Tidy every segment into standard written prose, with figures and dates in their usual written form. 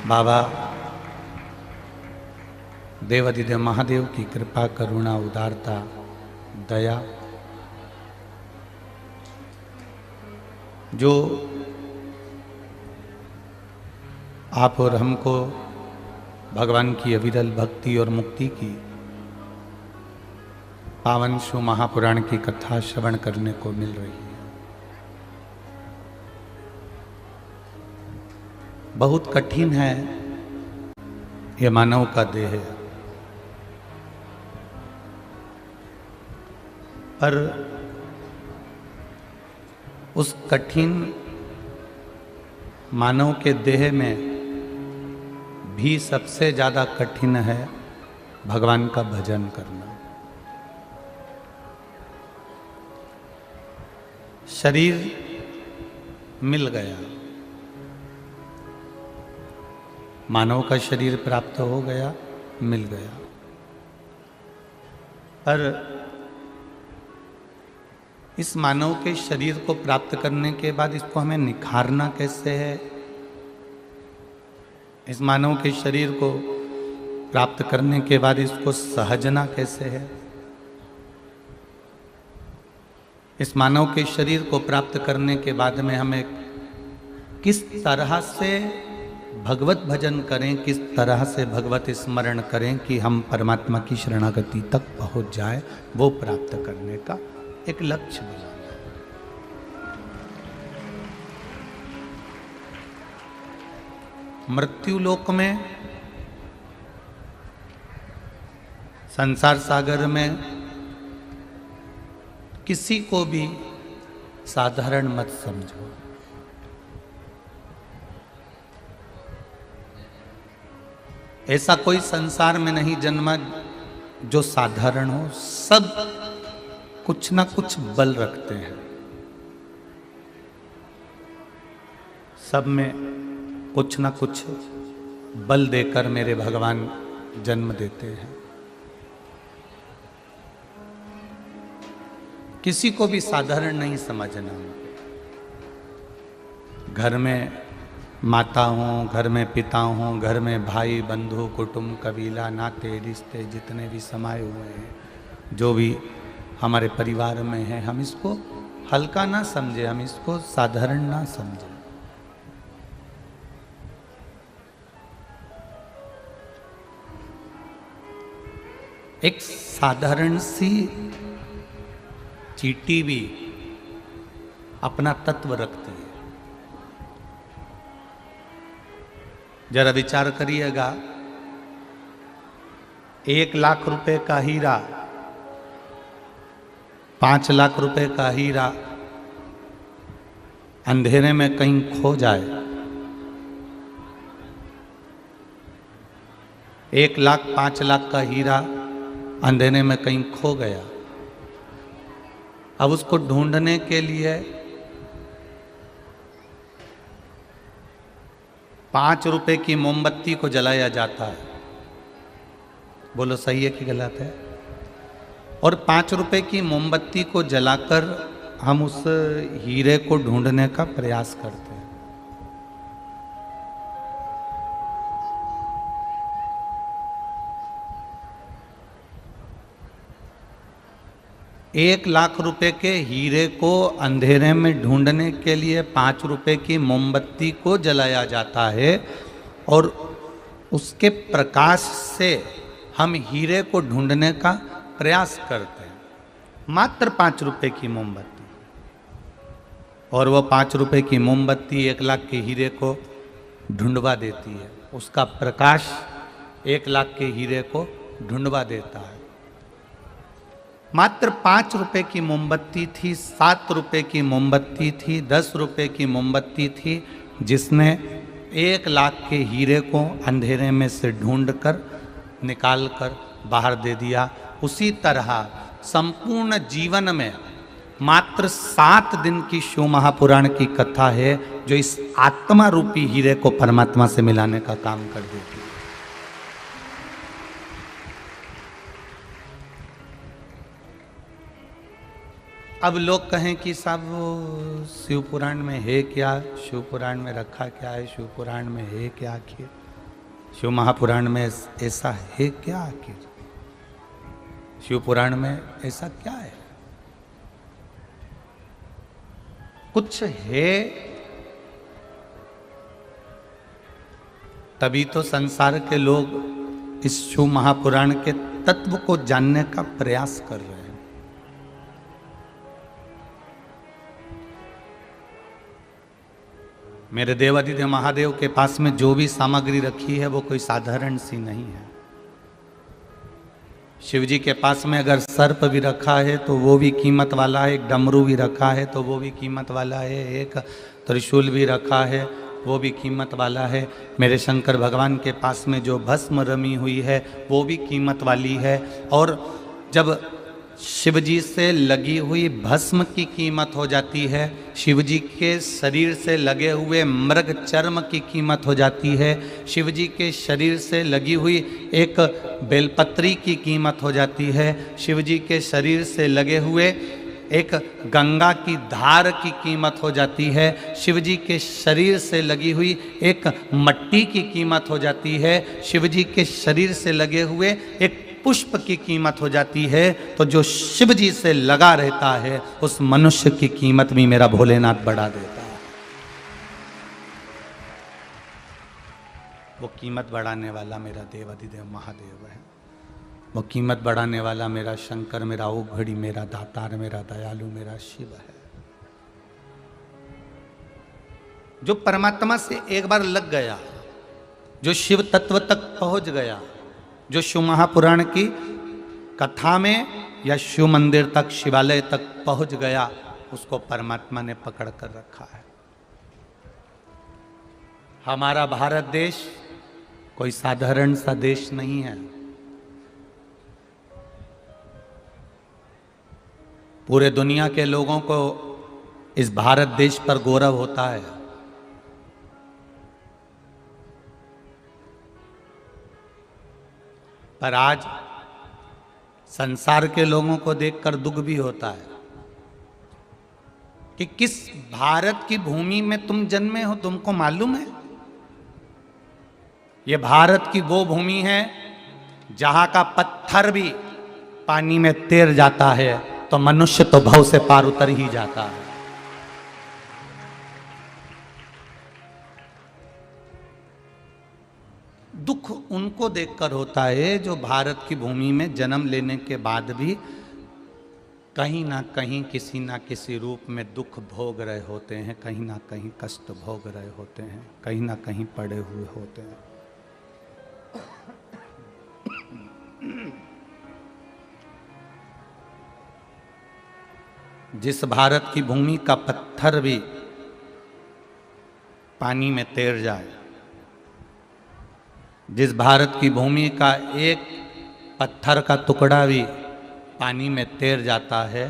बाबा देवाधिदेव महादेव की कृपा, करुणा, उदारता, दया जो आप और हमको भगवान की अविरल भक्ति और मुक्ति की पावन शिव महापुराण की कथा श्रवण करने को मिल रही है। बहुत कठिन है यह मानव का देह, पर उस कठिन मानव के देह में भी सबसे ज्यादा कठिन है भगवान का भजन करना। शरीर मिल गया, मानव का शरीर प्राप्त हो गया, मिल गया, पर इस मानव के शरीर को प्राप्त करने के बाद इसको हमें निखारना कैसे है, इस मानव के शरीर को प्राप्त करने के बाद इसको सहजना कैसे है, इस मानव के शरीर को प्राप्त करने के बाद में हमें किस तरह से भगवत भजन करें, किस तरह से भगवत स्मरण करें कि हम परमात्मा की शरणागति तक पहुंच जाए, वो प्राप्त करने का एक लक्ष्य बनाना। मृत्यु लोक में, संसार सागर में किसी को भी साधारण मत समझो। ऐसा कोई संसार में नहीं जन्मा जो साधारण हो, सब कुछ ना कुछ बल रखते हैं, सब में कुछ ना कुछ बल देकर मेरे भगवान जन्म देते हैं। किसी को भी साधारण नहीं समझना। घर में माता हों, घर में पिता हों, घर में भाई बंधु कुटुंब कबीला नाते रिश्ते जितने भी समाये हुए हैं, जो भी हमारे परिवार में है, हम इसको हल्का ना समझे, हम इसको साधारण ना समझे। एक साधारण सी चींटी भी अपना तत्व रखती है। जरा विचार करिएगा, 1 लाख रुपए का हीरा, 5 लाख रुपए का हीरा अंधेरे में कहीं खो जाए, 1 लाख 5 लाख का हीरा अंधेरे में कहीं खो गया। अब उसको ढूंढने के लिए 5 रुपए की मोमबत्ती को जलाया जाता है। बोलो सही है कि गलत है? और 5 रुपए की मोमबत्ती को जलाकर हम उस हीरे को ढूंढने का प्रयास करते हैं। 1 लाख रुपए के हीरे को अंधेरे में ढूंढने के लिए 5 रुपए की मोमबत्ती को जलाया जाता है, और उसके प्रकाश से हम हीरे को ढूंढने का प्रयास करते हैं। मात्र 5 रुपए की मोमबत्ती, और वो 5 रुपए की मोमबत्ती 1 लाख के हीरे को ढूंढवा देती है। उसका प्रकाश 1 लाख के हीरे को ढूंढवा देता है। मात्र 5 रुपए की मोमबत्ती थी, 7 रुपए की मोमबत्ती थी, 10 रुपए की मोमबत्ती थी, जिसने 1 लाख के हीरे को अंधेरे में से ढूंढकर निकाल कर बाहर दे दिया। उसी तरह संपूर्ण जीवन में मात्र 7 दिन की शिव महापुराण की कथा है जो इस आत्मा रूपी हीरे को परमात्मा से मिलाने का काम कर देती है। अब लोग कहें कि साहब वो शिव पुराण में है क्या, शिव पुराण में रखा क्या है, शिव पुराण में है क्या आखिर? शिव महापुराण में ऐसा है क्या? आखिर शिव पुराण में ऐसा क्या है? कुछ है तभी तो संसार के लोग इस शिव महापुराण के तत्व को जानने का प्रयास कर रहे हैं। मेरे देवादिदेव महादेव के पास में जो भी सामग्री रखी है वो कोई साधारण सी नहीं है। शिव जी के पास में अगर सर्प भी रखा है तो वो भी कीमत वाला है, एक डमरू भी रखा है तो वो भी कीमत वाला है, एक त्रिशूल भी रखा है वो भी कीमत वाला है। मेरे शंकर भगवान के पास में जो भस्म रमी हुई है वो भी कीमत वाली है। और जब शिव जी से लगी हुई भस्म की कीमत हो जाती है, शिव जी के शरीर से लगे हुए मृग चर्म की कीमत हो जाती है, शिव जी के शरीर से लगी हुई एक बेलपत्री की कीमत हो जाती है, शिव जी के शरीर से लगे हुए एक गंगा की धार की कीमत हो जाती है, शिव जी के शरीर से लगी हुई एक मट्टी की कीमत हो जाती है, शिव जी के शरीर से लगे हुए एक पुष्प की कीमत हो जाती है। तो जो शिव जी से लगा रहता है उस मनुष्य की कीमत भी मेरा भोलेनाथ बढ़ा देता है। वो कीमत बढ़ाने वाला मेरा देवादिदेव महादेव है। वो कीमत बढ़ाने वाला मेरा शंकर, मेरा ओघड़ी, मेरा दातार, मेरा दयालु, मेरा शिव है। जो परमात्मा से एक बार लग गया, जो शिव तत्व तक पहुंच गया, जो शिव महापुराण की कथा में या शिव मंदिर तक, शिवालय तक पहुंच गया, उसको परमात्मा ने पकड़ कर रखा है। हमारा भारत देश कोई साधारण सा देश नहीं है। पूरे दुनिया के लोगों को इस भारत देश पर गौरव होता है। पर आज संसार के लोगों को देखकर दुख भी होता है कि किस भारत की भूमि में तुम जन्मे हो, तुमको मालूम है? ये भारत की वो भूमि है जहां का पत्थर भी पानी में तैर जाता है तो मनुष्य तो भव से पार उतर ही जाता है। दुख उनको देखकर होता है जो भारत की भूमि में जन्म लेने के बाद भी कहीं ना कहीं किसी ना किसी रूप में दुख भोग रहे होते हैं, कहीं ना कहीं कष्ट भोग रहे होते हैं, कहीं ना कहीं पड़े हुए होते हैं। जिस भारत की भूमि का पत्थर भी पानी में तैर जाए, जिस भारत की भूमि का एक पत्थर का टुकड़ा भी पानी में तैर जाता है,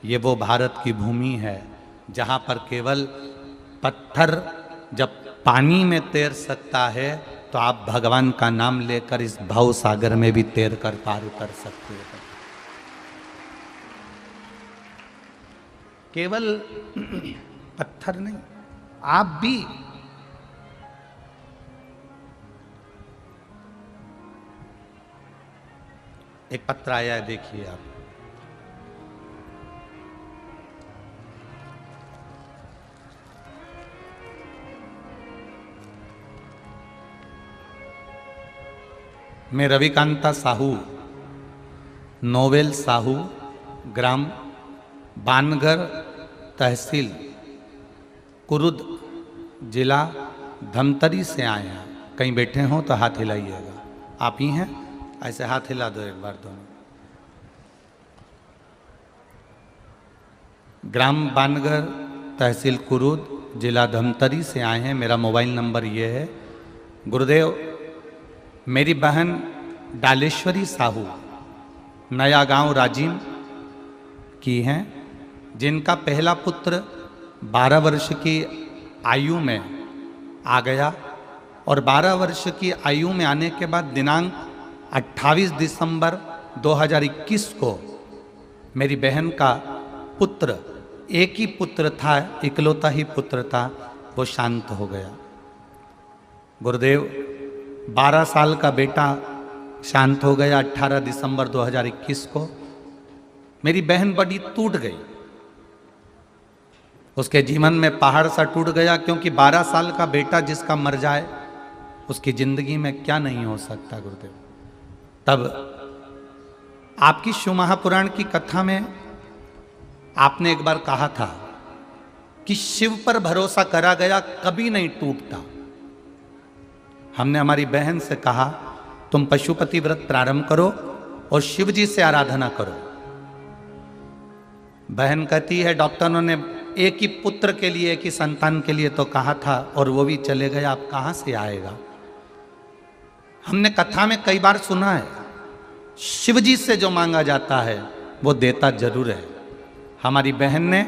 ये वो भारत की भूमि है जहाँ पर केवल पत्थर जब पानी में तैर सकता है तो आप भगवान का नाम लेकर इस भव सागर में भी तैर कर पार उतर सकते हैं। केवल पत्थर नहीं, आप भी एक पत्र आया है, देखिए आप। मैं रविकांता साहू, नोवेल साहू, ग्राम बानगर, तहसील कुरुद, जिला धमतरी से आए हैं। कहीं बैठे हों तो हाथ हिलाइएगा। आप ही हैं? ऐसे हाथ हिला दो एक बार दोनों। ग्राम बानगर, तहसील कुरुद, जिला धमतरी से आए हैं। मेरा मोबाइल नंबर ये है। गुरुदेव, मेरी बहन डालेश्वरी साहू नया गांव राजीव की हैं, जिनका पहला पुत्र 12 वर्ष की आयु में आ गया और 12 वर्ष की आयु में आने के बाद दिनांक 28 दिसंबर 2021 को मेरी बहन का पुत्र, एक ही पुत्र था, इकलौता ही पुत्र था, वो शांत हो गया। गुरुदेव, 12 साल का बेटा शांत हो गया 18 दिसंबर 2021 को। मेरी बहन बड़ी टूट गई, उसके जीवन में पहाड़ सा टूट गया, क्योंकि 12 साल का बेटा जिसका मर जाए उसकी जिंदगी में क्या नहीं हो सकता गुरुदेव। तब आपकी शिव महापुराण की कथा में आपने एक बार कहा था कि शिव पर भरोसा करा गया कभी नहीं टूटता। हमने हमारी बहन से कहा तुम पशुपति व्रत प्रारंभ करो और शिव जी से आराधना करो। बहन कहती है डॉक्टरों ने एक ही पुत्र के लिए, एक ही संतान के लिए तो कहा था और वो भी चले गए, आप कहां से आएगा। हमने कथा में कई बार सुना है शिव जी से जो मांगा जाता है वो देता जरूर है। हमारी बहन ने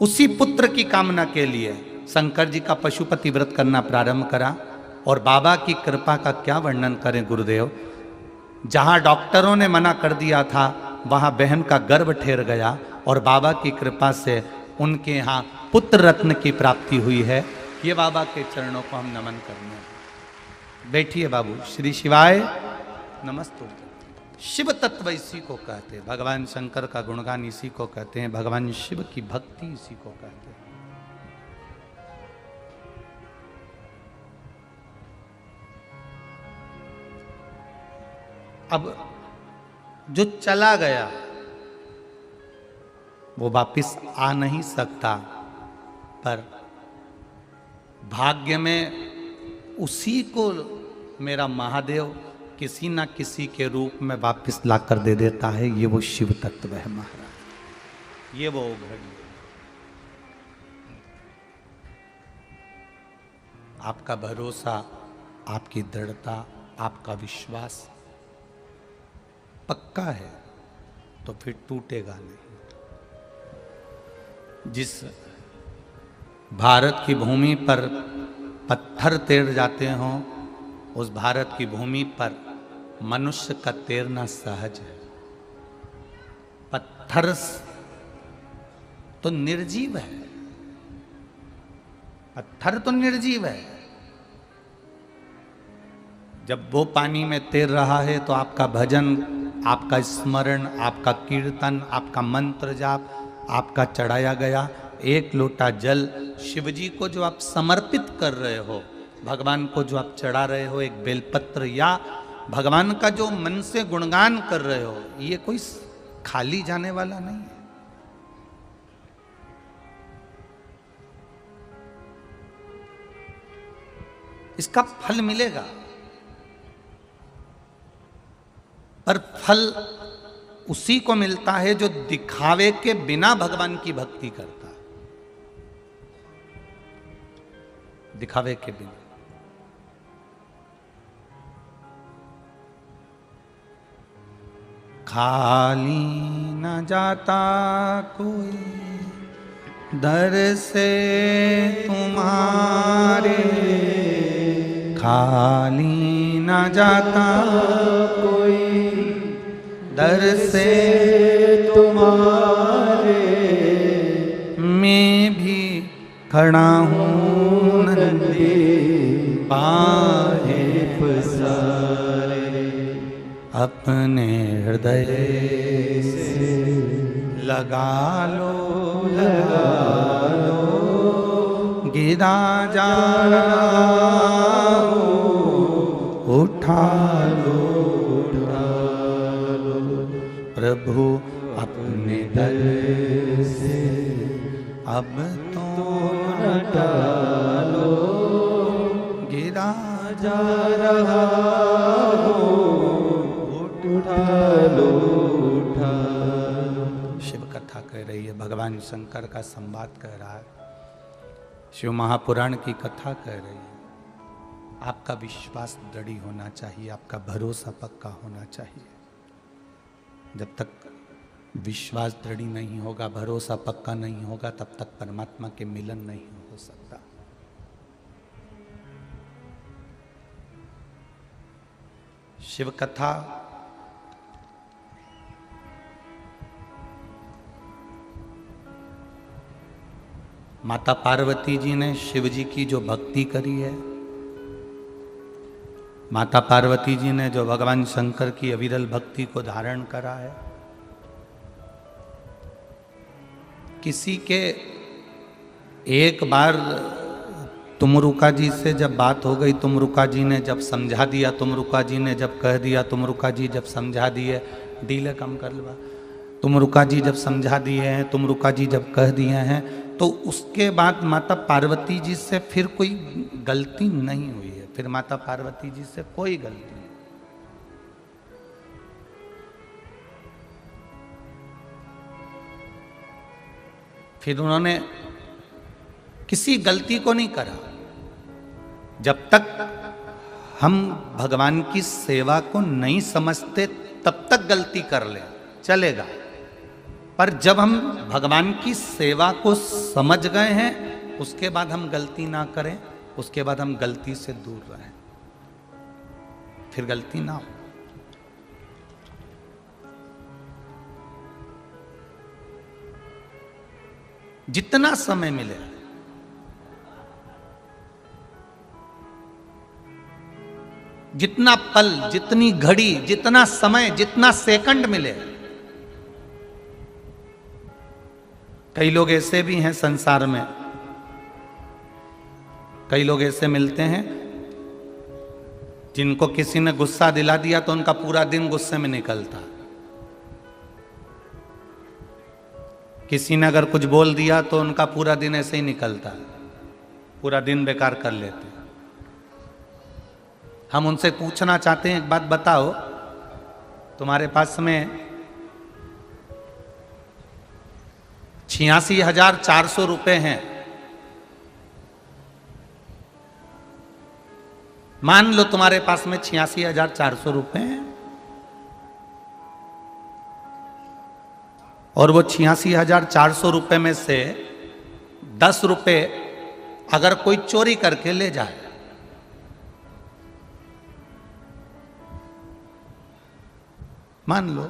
उसी पुत्र की कामना के लिए शंकर जी का पशुपति व्रत करना प्रारंभ करा। और बाबा की कृपा का क्या वर्णन करें गुरुदेव, जहां डॉक्टरों ने मना कर दिया था वहां बहन का गर्भ ठहर गया और बाबा की कृपा से उनके यहाँ पुत्र रत्न की प्राप्ति हुई है। ये बाबा के चरणों को हम नमन करने। बैठिए बाबू। श्री शिवाय नमस्तु। शिव तत्व इसी को कहते हैं, भगवान शंकर का गुणगान इसी को कहते हैं, भगवान शिव की भक्ति इसी को कहते हैं। अब जो चला गया वो वापिस आ नहीं सकता, पर भाग्य में उसी को मेरा महादेव किसी ना किसी के रूप में वापिस ला कर दे देता है। ये वो शिव तत्व है महाराज, ये वो घड़ी। आपका भरोसा, आपकी दृढ़ता, आपका विश्वास पक्का है तो फिर टूटेगा नहीं। जिस भारत की भूमि पर पत्थर तैर जाते हों, उस भारत की भूमि पर मनुष्य का तैरना सहज है। पत्थर तो निर्जीव है, पत्थर तो निर्जीव है। जब वो पानी में तैर रहा है तो आपका भजन, आपका स्मरण, आपका कीर्तन, आपका मंत्र जाप, आपका चढ़ाया गया एक लोटा जल शिव जी को जो आप समर्पित कर रहे हो, भगवान को जो आप चढ़ा रहे हो, एक बेलपत्र या भगवान का जो मन से गुणगान कर रहे हो, ये कोई खाली जाने वाला नहीं है। इसका फल मिलेगा, पर फल उसी को मिलता है जो दिखावे के बिना भगवान की भक्ति करता है। दिखावे के बिना। खाली न जाता कोई दर से तुम्हारे, खाली न जाता कोई दर से तुम्हारे, मैं भी खड़ा हूँ नंदी बाहे पसारे, अपने हृदय से लगा लो, लगा लो, गिरा जा रहा हो, उठा लो, प्रभु अपने दर से अब तो डालो, गिरा जा रहा हो, उठा लो, उठा। शिव कथा कह रही है, भगवान शंकर का संवाद कह रहा है, शिव महापुराण की कथा कह रही है। आपका विश्वास दृढ़ होना चाहिए, आपका भरोसा पक्का होना चाहिए। जब तक विश्वास दृढ़ नहीं होगा, भरोसा पक्का नहीं होगा, तब तक परमात्मा के मिलन नहीं हो सकता। शिव कथा माता पार्वती जी ने शिव जी की जो भक्ति करी है, माता पार्वती जी ने जो भगवान शंकर की अविरल भक्ति को धारण करा है, किसी के एक बार तुमरुका जी से जब बात हो गई, तुमरुका जी ने जब समझा दिया, तुमरुका जी ने जब कह दिया, तुमरुका जी जब समझा दिए, डीले कम कर लवा, तुमरुका जी जब समझा दिए हैं, तुमरुका जी जब कह दिए हैं, तो उसके बाद माता पार्वती जी से फिर कोई गलती नहीं हुई है। फिर माता पार्वती जी से कोई गलती नहीं। फिर उन्होंने किसी गलती को नहीं करा। जब तक हम भगवान की सेवा को नहीं समझते तब तक गलती कर ले चलेगा, पर जब हम भगवान की सेवा को समझ गए हैं उसके बाद हम गलती ना करें, उसके बाद हम गलती से दूर रहें, फिर गलती ना हो। जितना समय मिले, जितना पल, जितनी घड़ी, जितना समय, जितना सेकंड मिले। कई लोग ऐसे भी हैं संसार में, कई लोग ऐसे मिलते हैं जिनको किसी ने गुस्सा दिला दिया तो उनका पूरा दिन गुस्से में निकलता। किसी ने अगर कुछ बोल दिया तो उनका पूरा दिन ऐसे ही निकलता, पूरा दिन बेकार कर लेते। हम उनसे पूछना चाहते हैं, एक बात बताओ, तुम्हारे पास में 86,400 रुपए हैं, मान लो तुम्हारे पास में 86,400 रुपए हैं, और वो 86,400 रुपए में से 10 रुपए अगर कोई चोरी करके ले जाए, मान लो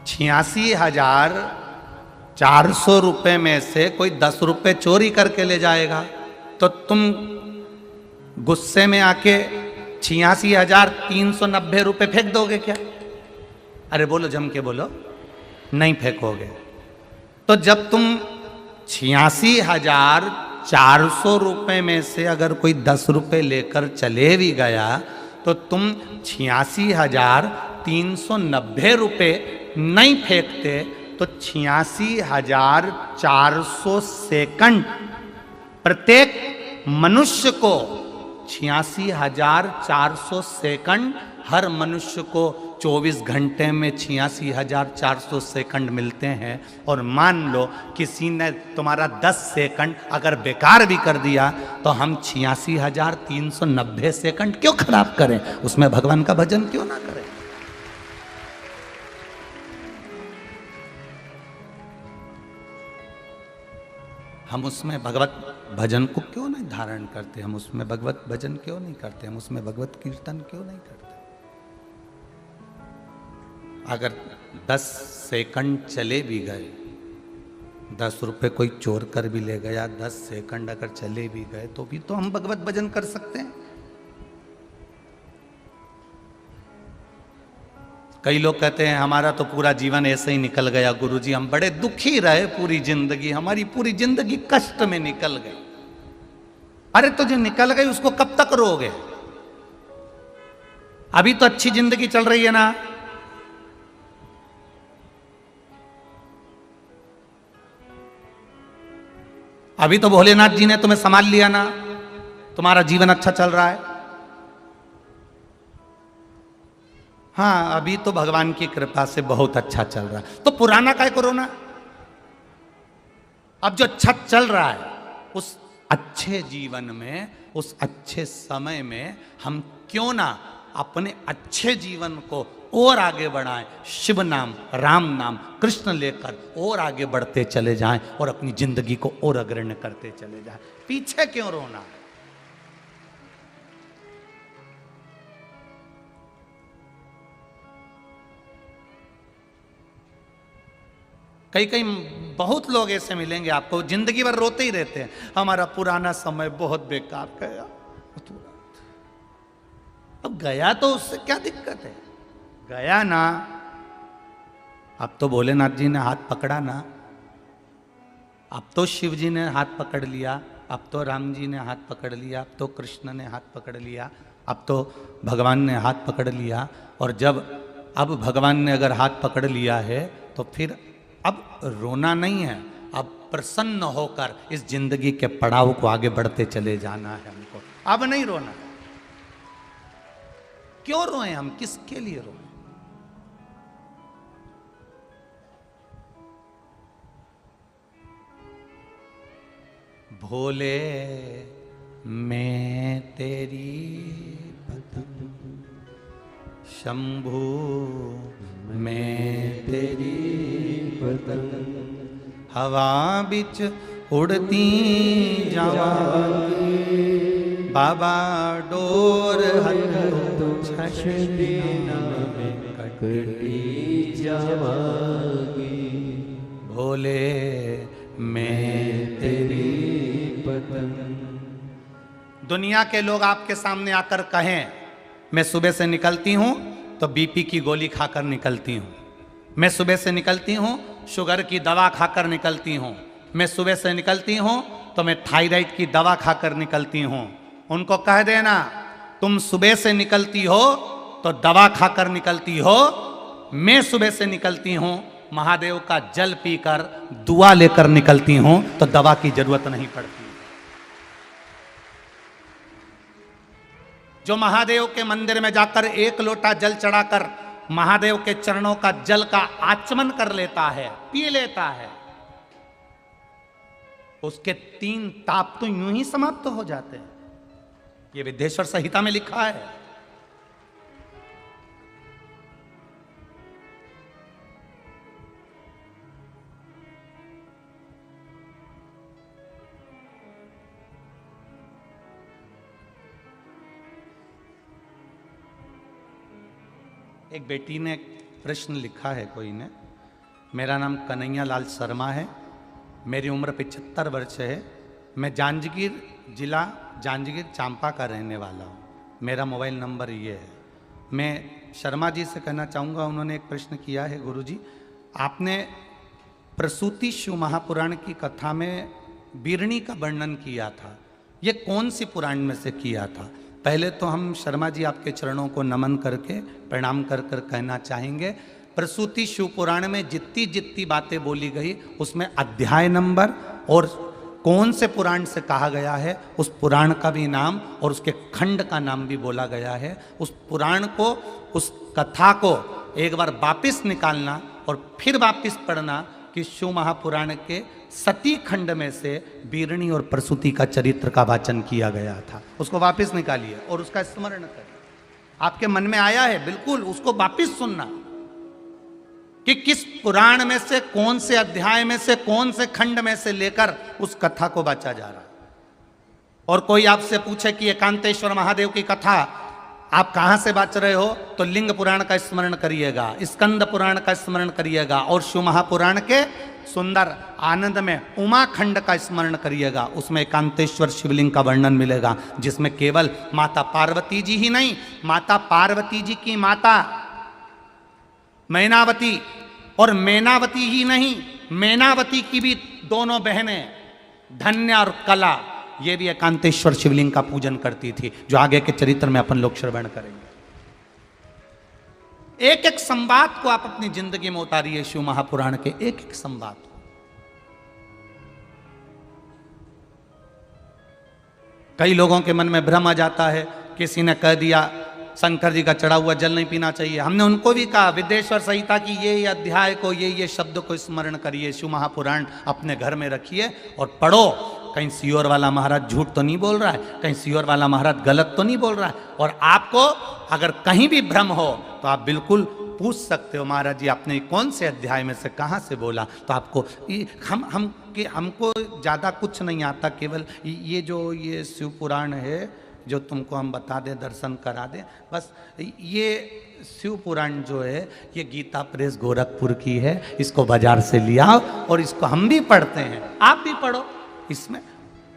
86,400 रुपए में से कोई 10 रुपए चोरी करके ले जाएगा, तो तुम गुस्से में आके 86,390 रुपए फेंक दोगे क्या? अरे बोलो, जम के बोलो, नहीं फेंकोगे। तो जब तुम 86,400 रुपए में से अगर कोई 10 रुपए लेकर चले भी गया तो तुम 86,390 रुपए नहीं फेंकते, तो 86,400 सेकंड प्रत्येक मनुष्य को 86,400 सेकंड, हर मनुष्य को 24 घंटे में 86,400 सेकंड मिलते हैं। और मान लो किसी ने तुम्हारा 10 सेकंड अगर बेकार भी कर दिया तो हम 86,390 सेकंड क्यों खराब करें? उसमें भगवान का भजन क्यों ना करें? हम उसमें भगवत भजन को क्यों नहीं धारण करते? हम उसमें भगवत भजन क्यों नहीं करते? हम उसमें भगवत कीर्तन क्यों नहीं करते? अगर 10 सेकंड चले भी गए, 10 रुपए कोई चोर कर भी ले गया, 10 सेकंड अगर चले भी गए तो भी तो हम भगवत भजन कर सकते हैं। कई लोग कहते हैं हमारा तो पूरा जीवन ऐसे ही निकल गया गुरुजी, हम बड़े दुखी रहे पूरी जिंदगी, हमारी पूरी जिंदगी कष्ट में निकल गई। अरे तो जो निकल गई उसको कब तक रोगे? अभी तो अच्छी जिंदगी चल रही है ना। अभी तो भोलेनाथ जी ने तुम्हें संभाल लिया ना, तुम्हारा जीवन अच्छा चल रहा है। हाँ, अभी तो भगवान की कृपा से बहुत अच्छा चल रहा है, तो पुराना काय करो ना। अब जो अच्छा चल रहा है उस अच्छे जीवन में, उस अच्छे समय में हम क्यों ना अपने अच्छे जीवन को और आगे बढ़ाएं, शिव नाम, राम नाम, कृष्ण लेकर और आगे बढ़ते चले जाएं और अपनी जिंदगी को और अग्रणी करते चले जाएं। पीछे क्यों रोना? कई कई बहुत लोग ऐसे मिलेंगे आपको, जिंदगी भर रोते ही रहते हैं, हमारा पुराना समय बहुत बेकार गया। अब गया तो उससे क्या दिक्कत है, गया ना। अब तो भोलेनाथ जी ने हाथ पकड़ा ना, अब तो शिव जी ने हाथ पकड़ लिया, अब तो राम जी ने हाथ पकड़ लिया, अब तो कृष्ण ने हाथ पकड़ लिया, अब तो भगवान ने हाथ पकड़ लिया। और जब अब भगवान ने अगर हाथ पकड़ लिया है तो फिर अब रोना नहीं है, अब प्रसन्न होकर इस जिंदगी के पड़ाव को आगे बढ़ते चले जाना है हमको, अब नहीं रोना। क्यों रोए हम, किसके लिए रोए? भोले मैं तेरी पतंग, शंभू मैं तेरी पतंग, हवा बिच उड़ती जावांगी, बाबा डोर हथों छछदी में कटती जावांगी, भोले मैं तेरी पतंग। दुनिया के लोग आपके सामने आकर कहें मैं सुबह से निकलती हूं तो बीपी की गोली खाकर निकलती हूं, मैं सुबह से निकलती हूं शुगर की दवा खाकर निकलती हूं, मैं सुबह से निकलती हूं तो मैं थायराइड की दवा खाकर निकलती हूं। उनको कह देना तुम सुबह से निकलती हो तो दवा खाकर निकलती हो, मैं सुबह से निकलती हूं महादेव का जल पीकर दुआ लेकर निकलती हूं तो दवा की जरूरत नहीं पड़ती। जो महादेव के मंदिर में जाकर एक लोटा जल चढ़ाकर महादेव के चरणों का जल का आचमन कर लेता है, पी लेता है, उसके 3 ताप तो यूं ही समाप्त हो जाते हैं। यह विद्येश्वर संहिता में लिखा है। एक बेटी ने प्रश्न लिखा है कोई ने, मेरा नाम कन्हैया लाल शर्मा है, मेरी उम्र 75 वर्ष है, मैं जांजगीर जिला जांजगीर चांपा का रहने वाला हूँ, मेरा मोबाइल नंबर ये है। मैं शर्मा जी से कहना चाहूँगा, उन्होंने एक प्रश्न किया है, गुरुजी आपने प्रसूति शिव महापुराण की कथा में बीरणी का वर्णन किया था, ये कौन सी पुराण में से किया था? पहले तो हम शर्मा जी आपके चरणों को नमन करके प्रणाम कर कर कहना चाहेंगे, प्रसूति शिव पुराण में जितनी जितनी बातें बोली गई उसमें अध्याय नंबर और कौन से पुराण से कहा गया है उस पुराण का भी नाम और उसके खंड का नाम भी बोला गया है। उस पुराण को, उस कथा को एक बार वापिस निकालना और फिर वापिस पढ़ना कि शिव महापुराण के सती खंड में से बीरणी और प्रसूति का चरित्र का वाचन किया गया था, उसको वापस निकालिए और उसका स्मरण करिए। आपके मन में आया है बिल्कुल, उसको वापस सुनना कि किस पुराण में से, कौन से अध्याय में से, कौन से खंड में से लेकर उस कथा को बांचा जा रहा है। और कोई आपसे पूछे कि एकांतेश्वर महादेव की कथा आप कहां से बांच रहे हो, तो लिंग पुराण का स्मरण करिएगा, स्कंद पुराण का स्मरण करिएगा और शिव महापुराण के सुंदर आनंद में उमा खंड का स्मरण करिएगा। उसमें एकांतेश्वर शिवलिंग का वर्णन मिलेगा, जिसमें केवल माता पार्वती जी ही नहीं, माता पार्वती जी की माता मैनावती और मैनावती ही नहीं, मैनावती की भी दोनों बहनें धन्य और कला, ये भी एकांतेश्वर शिवलिंग का पूजन करती थी, जो आगे के चरित्र में अपन लोग श्रवण करेंगे। एक एक संवाद को आप अपनी जिंदगी में उतारिए, शिव महापुराण के एक एक संवाद को। कई लोगों के मन में भ्रम आ जाता है, किसी ने कह दिया शंकर जी का चढ़ा हुआ जल नहीं पीना चाहिए, हमने उनको भी कहा विद्येश्वर संहिता की ये अध्याय को, ये शब्द को स्मरण करिए, शिव महापुराण अपने घर में रखिए और पढ़ो। कहीं सियोर वाला महाराज झूठ तो नहीं बोल रहा है, कहीं सियोर वाला महाराज गलत तो नहीं बोल रहा है। और आपको अगर कहीं भी भ्रम हो तो आप बिल्कुल पूछ सकते हो, महाराज जी आपने कौन से अध्याय में से कहाँ से बोला, तो आपको हमको ज़्यादा कुछ नहीं आता, केवल ये जो ये शिव पुराण है जो तुमको हम बता दें, दर्शन करा दें। बस ये शिव पुराण जो है ये गीता प्रेस गोरखपुर की है, इसको बाजार से लिया और इसको हम भी पढ़ते हैं, आप भी पढ़ो। इसमें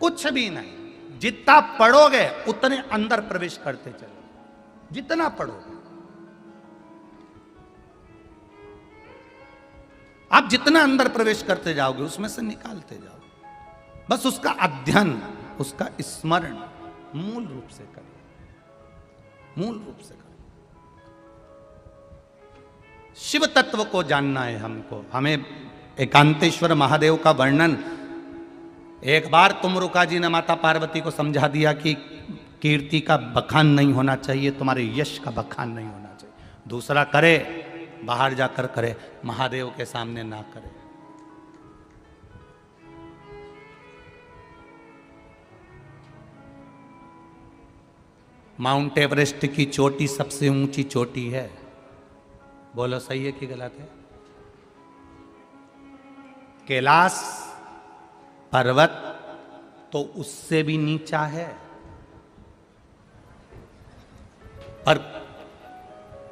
कुछ भी नहीं, जितना पढ़ोगे उतने अंदर प्रवेश करते चलो, जितना पढ़ोगे। आप जितना अंदर प्रवेश करते जाओगे उसमें से निकालते जाओगे। बस उसका अध्ययन, उसका स्मरण मूल रूप से करें, मूल रूप से करें। शिव तत्व को जानना है हमको। हमें एकांतेश्वर महादेव का वर्णन एक बार तुमरुका जी ने माता पार्वती को समझा दिया कि कीर्ति का बखान नहीं होना चाहिए, तुम्हारे यश का बखान नहीं होना चाहिए। दूसरा करे, बाहर जाकर करे, महादेव के सामने ना करे। माउंट एवरेस्ट की चोटी सबसे ऊंची चोटी है, बोलो सही है कि गलत है? कैलाश पर्वत तो उससे भी नीचा है, पर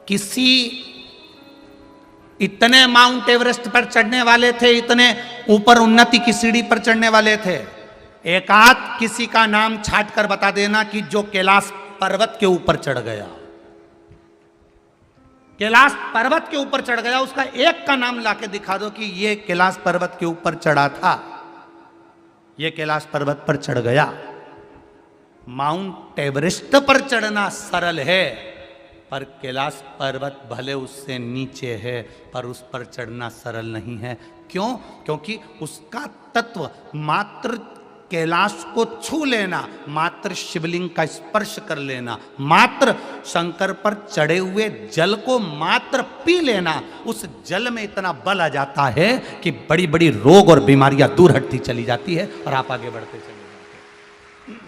किसी इतने माउंट एवरेस्ट पर चढ़ने वाले थे, इतने ऊपर उन्नति की सीढ़ी पर चढ़ने वाले थे, एकाध किसी का नाम छाट कर बता देना कि जो कैलाश पर्वत के ऊपर चढ़ गया, कैलाश पर्वत के ऊपर चढ़ गया, उसका एक का नाम लाके दिखा दो कि ये कैलाश पर्वत के ऊपर चढ़ा था, ये कैलाश पर्वत पर चढ़ गया। माउंट एवरेस्ट पर चढ़ना सरल है, पर कैलाश पर्वत भले उससे नीचे है, पर उस पर चढ़ना सरल नहीं है। क्यों? क्योंकि उसका तत्व मात्र कैलाश को छू लेना, मात्र शिवलिंग का स्पर्श कर लेना, मात्र शंकर पर चढ़े हुए जल को मात्र पी लेना, उस जल में इतना बल आ जाता है कि बड़ी बड़ी रोग और बीमारियां दूर हटती चली जाती है और आप आगे बढ़ते चले जाते हैं।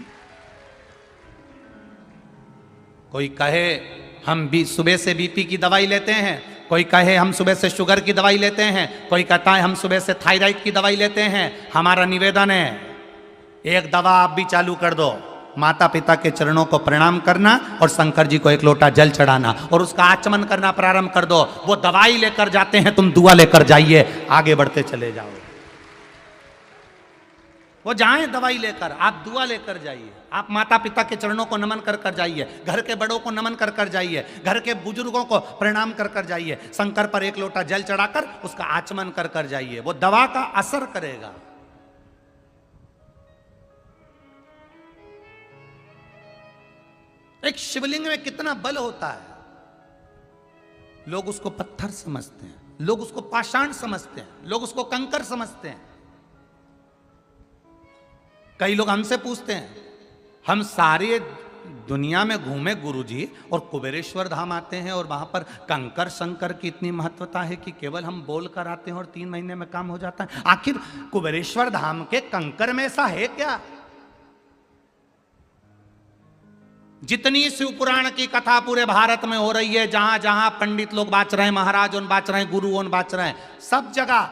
कोई कहे हम भी सुबह से बीपी की दवाई लेते हैं, कोई कहे हम सुबह से शुगर की दवाई लेते हैं, कोई कहता है हम सुबह से थायराइड की दवाई लेते हैं। हमारा निवेदन है एक दवा आप भी चालू कर दो, माता पिता के चरणों को प्रणाम करना और शंकर जी को एक लोटा जल चढ़ाना और उसका आचमन करना प्रारंभ कर दो। वो दवाई लेकर जाते हैं, तुम दुआ लेकर जाइए, आगे बढ़ते चले जाओ। वो जाएं दवाई लेकर, आप दुआ लेकर जाइए, आप माता पिता के चरणों को नमन कर कर जाइए, घर के बड़ों को नमन कर कर जाइए, घर के बुजुर्गों को प्रणाम कर कर जाइए, शंकर पर एक लोटा जल चढ़ाकर उसका आचमन कर कर जाइए। वो दवा का असर करेगा। एक शिवलिंग में कितना बल होता है, लोग उसको पत्थर समझते हैं, लोग उसको पाषाण समझते हैं, लोग उसको कंकर समझते हैं। कई लोग हमसे पूछते हैं, हम सारे दुनिया में घूमे गुरुजी और कुबेरेश्वर धाम आते हैं और वहां पर कंकर शंकर की इतनी महत्वता है कि केवल हम बोल कर आते हैं और 3 महीने में काम हो जाता है। आखिर कुबेरेश्वर धाम के कंकर में ऐसा है क्या? जितनी शिव पुराण की कथा पूरे भारत में हो रही है, जहां जहां पंडित लोग बाच रहे हैं, महाराज उन बाच रहे हैं, गुरु उन बाच रहे हैं, सब जगह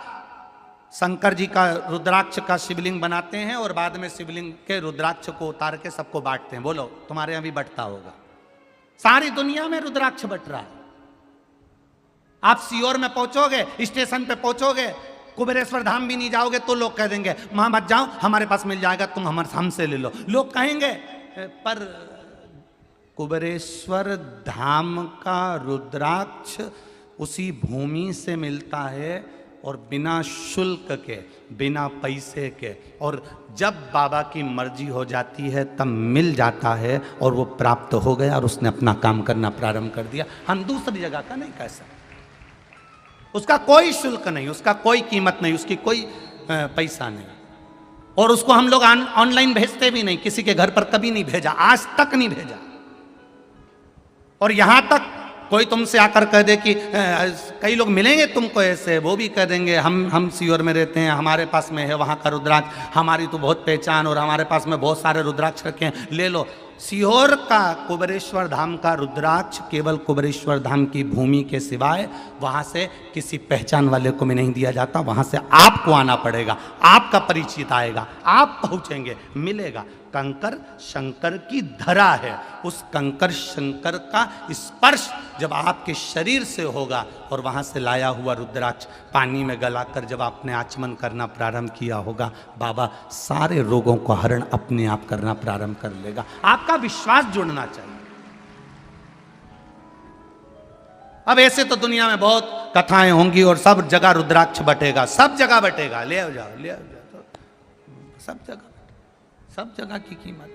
शंकर जी का रुद्राक्ष का शिवलिंग बनाते हैं और बाद में शिवलिंग के रुद्राक्ष को उतार के सबको बांटते हैं। बोलो तुम्हारे यहां भी बंटता होगा? सारी दुनिया में रुद्राक्ष बंट रहा है। आप सीओर में पहुंचोगे, स्टेशन पे पहुंचोगे, कुबेरेश्वर धाम भी नहीं जाओगे तो लोग कह देंगे वहां मत जाओ, हमारे पास मिल जाएगा, तुम हमसे ले लो। लोग कहेंगे, पर कुबेरेश्वर धाम का रुद्राक्ष उसी भूमि से मिलता है और बिना शुल्क के, बिना पैसे के, और जब बाबा की मर्जी हो जाती है तब मिल जाता है और वो प्राप्त हो गया और उसने अपना काम करना प्रारंभ कर दिया। हम दूसरी जगह का नहीं कह सकते। उसका कोई शुल्क नहीं, उसका कोई कीमत नहीं, उसकी कोई पैसा नहीं, और उसको हम लोग ऑनलाइन भेजते भी नहीं, किसी के घर पर कभी नहीं भेजा, आज तक नहीं भेजा। और यहां तक कोई तुमसे आकर कह दे कि कई लोग मिलेंगे तुमको ऐसे, वो भी कह देंगे हम सीओर में रहते हैं, हमारे पास में है वहाँ का रुद्राक्ष, हमारी तो बहुत पहचान और हमारे पास में बहुत सारे रुद्राक्ष रखे हैं, ले लो। सीहोर का कुबेरेश्वर धाम का रुद्राक्ष केवल कुबेरेश्वर धाम की भूमि के सिवाय वहां से किसी पहचान वाले को भी नहीं दिया जाता। वहां से आपको आना पड़ेगा, आपका परिचित आएगा, आप पहुंचेंगे, मिलेगा। कंकर शंकर की धरा है, उस कंकर शंकर का स्पर्श जब आपके शरीर से होगा और वहां से लाया हुआ रुद्राक्ष पानी में गलाकर जब आपने आचमन करना प्रारंभ किया होगा, बाबा सारे रोगों को हरण अपने आप करना प्रारंभ कर लेगा। आपका विश्वास जुड़ना चाहिए। अब ऐसे तो दुनिया में बहुत कथाएं होंगी और सब जगह रुद्राक्ष बटेगा, सब जगह बटेगा, ले आओ जाओ, ले आओ जाओ, सब जगह, सब जगह की कीमत।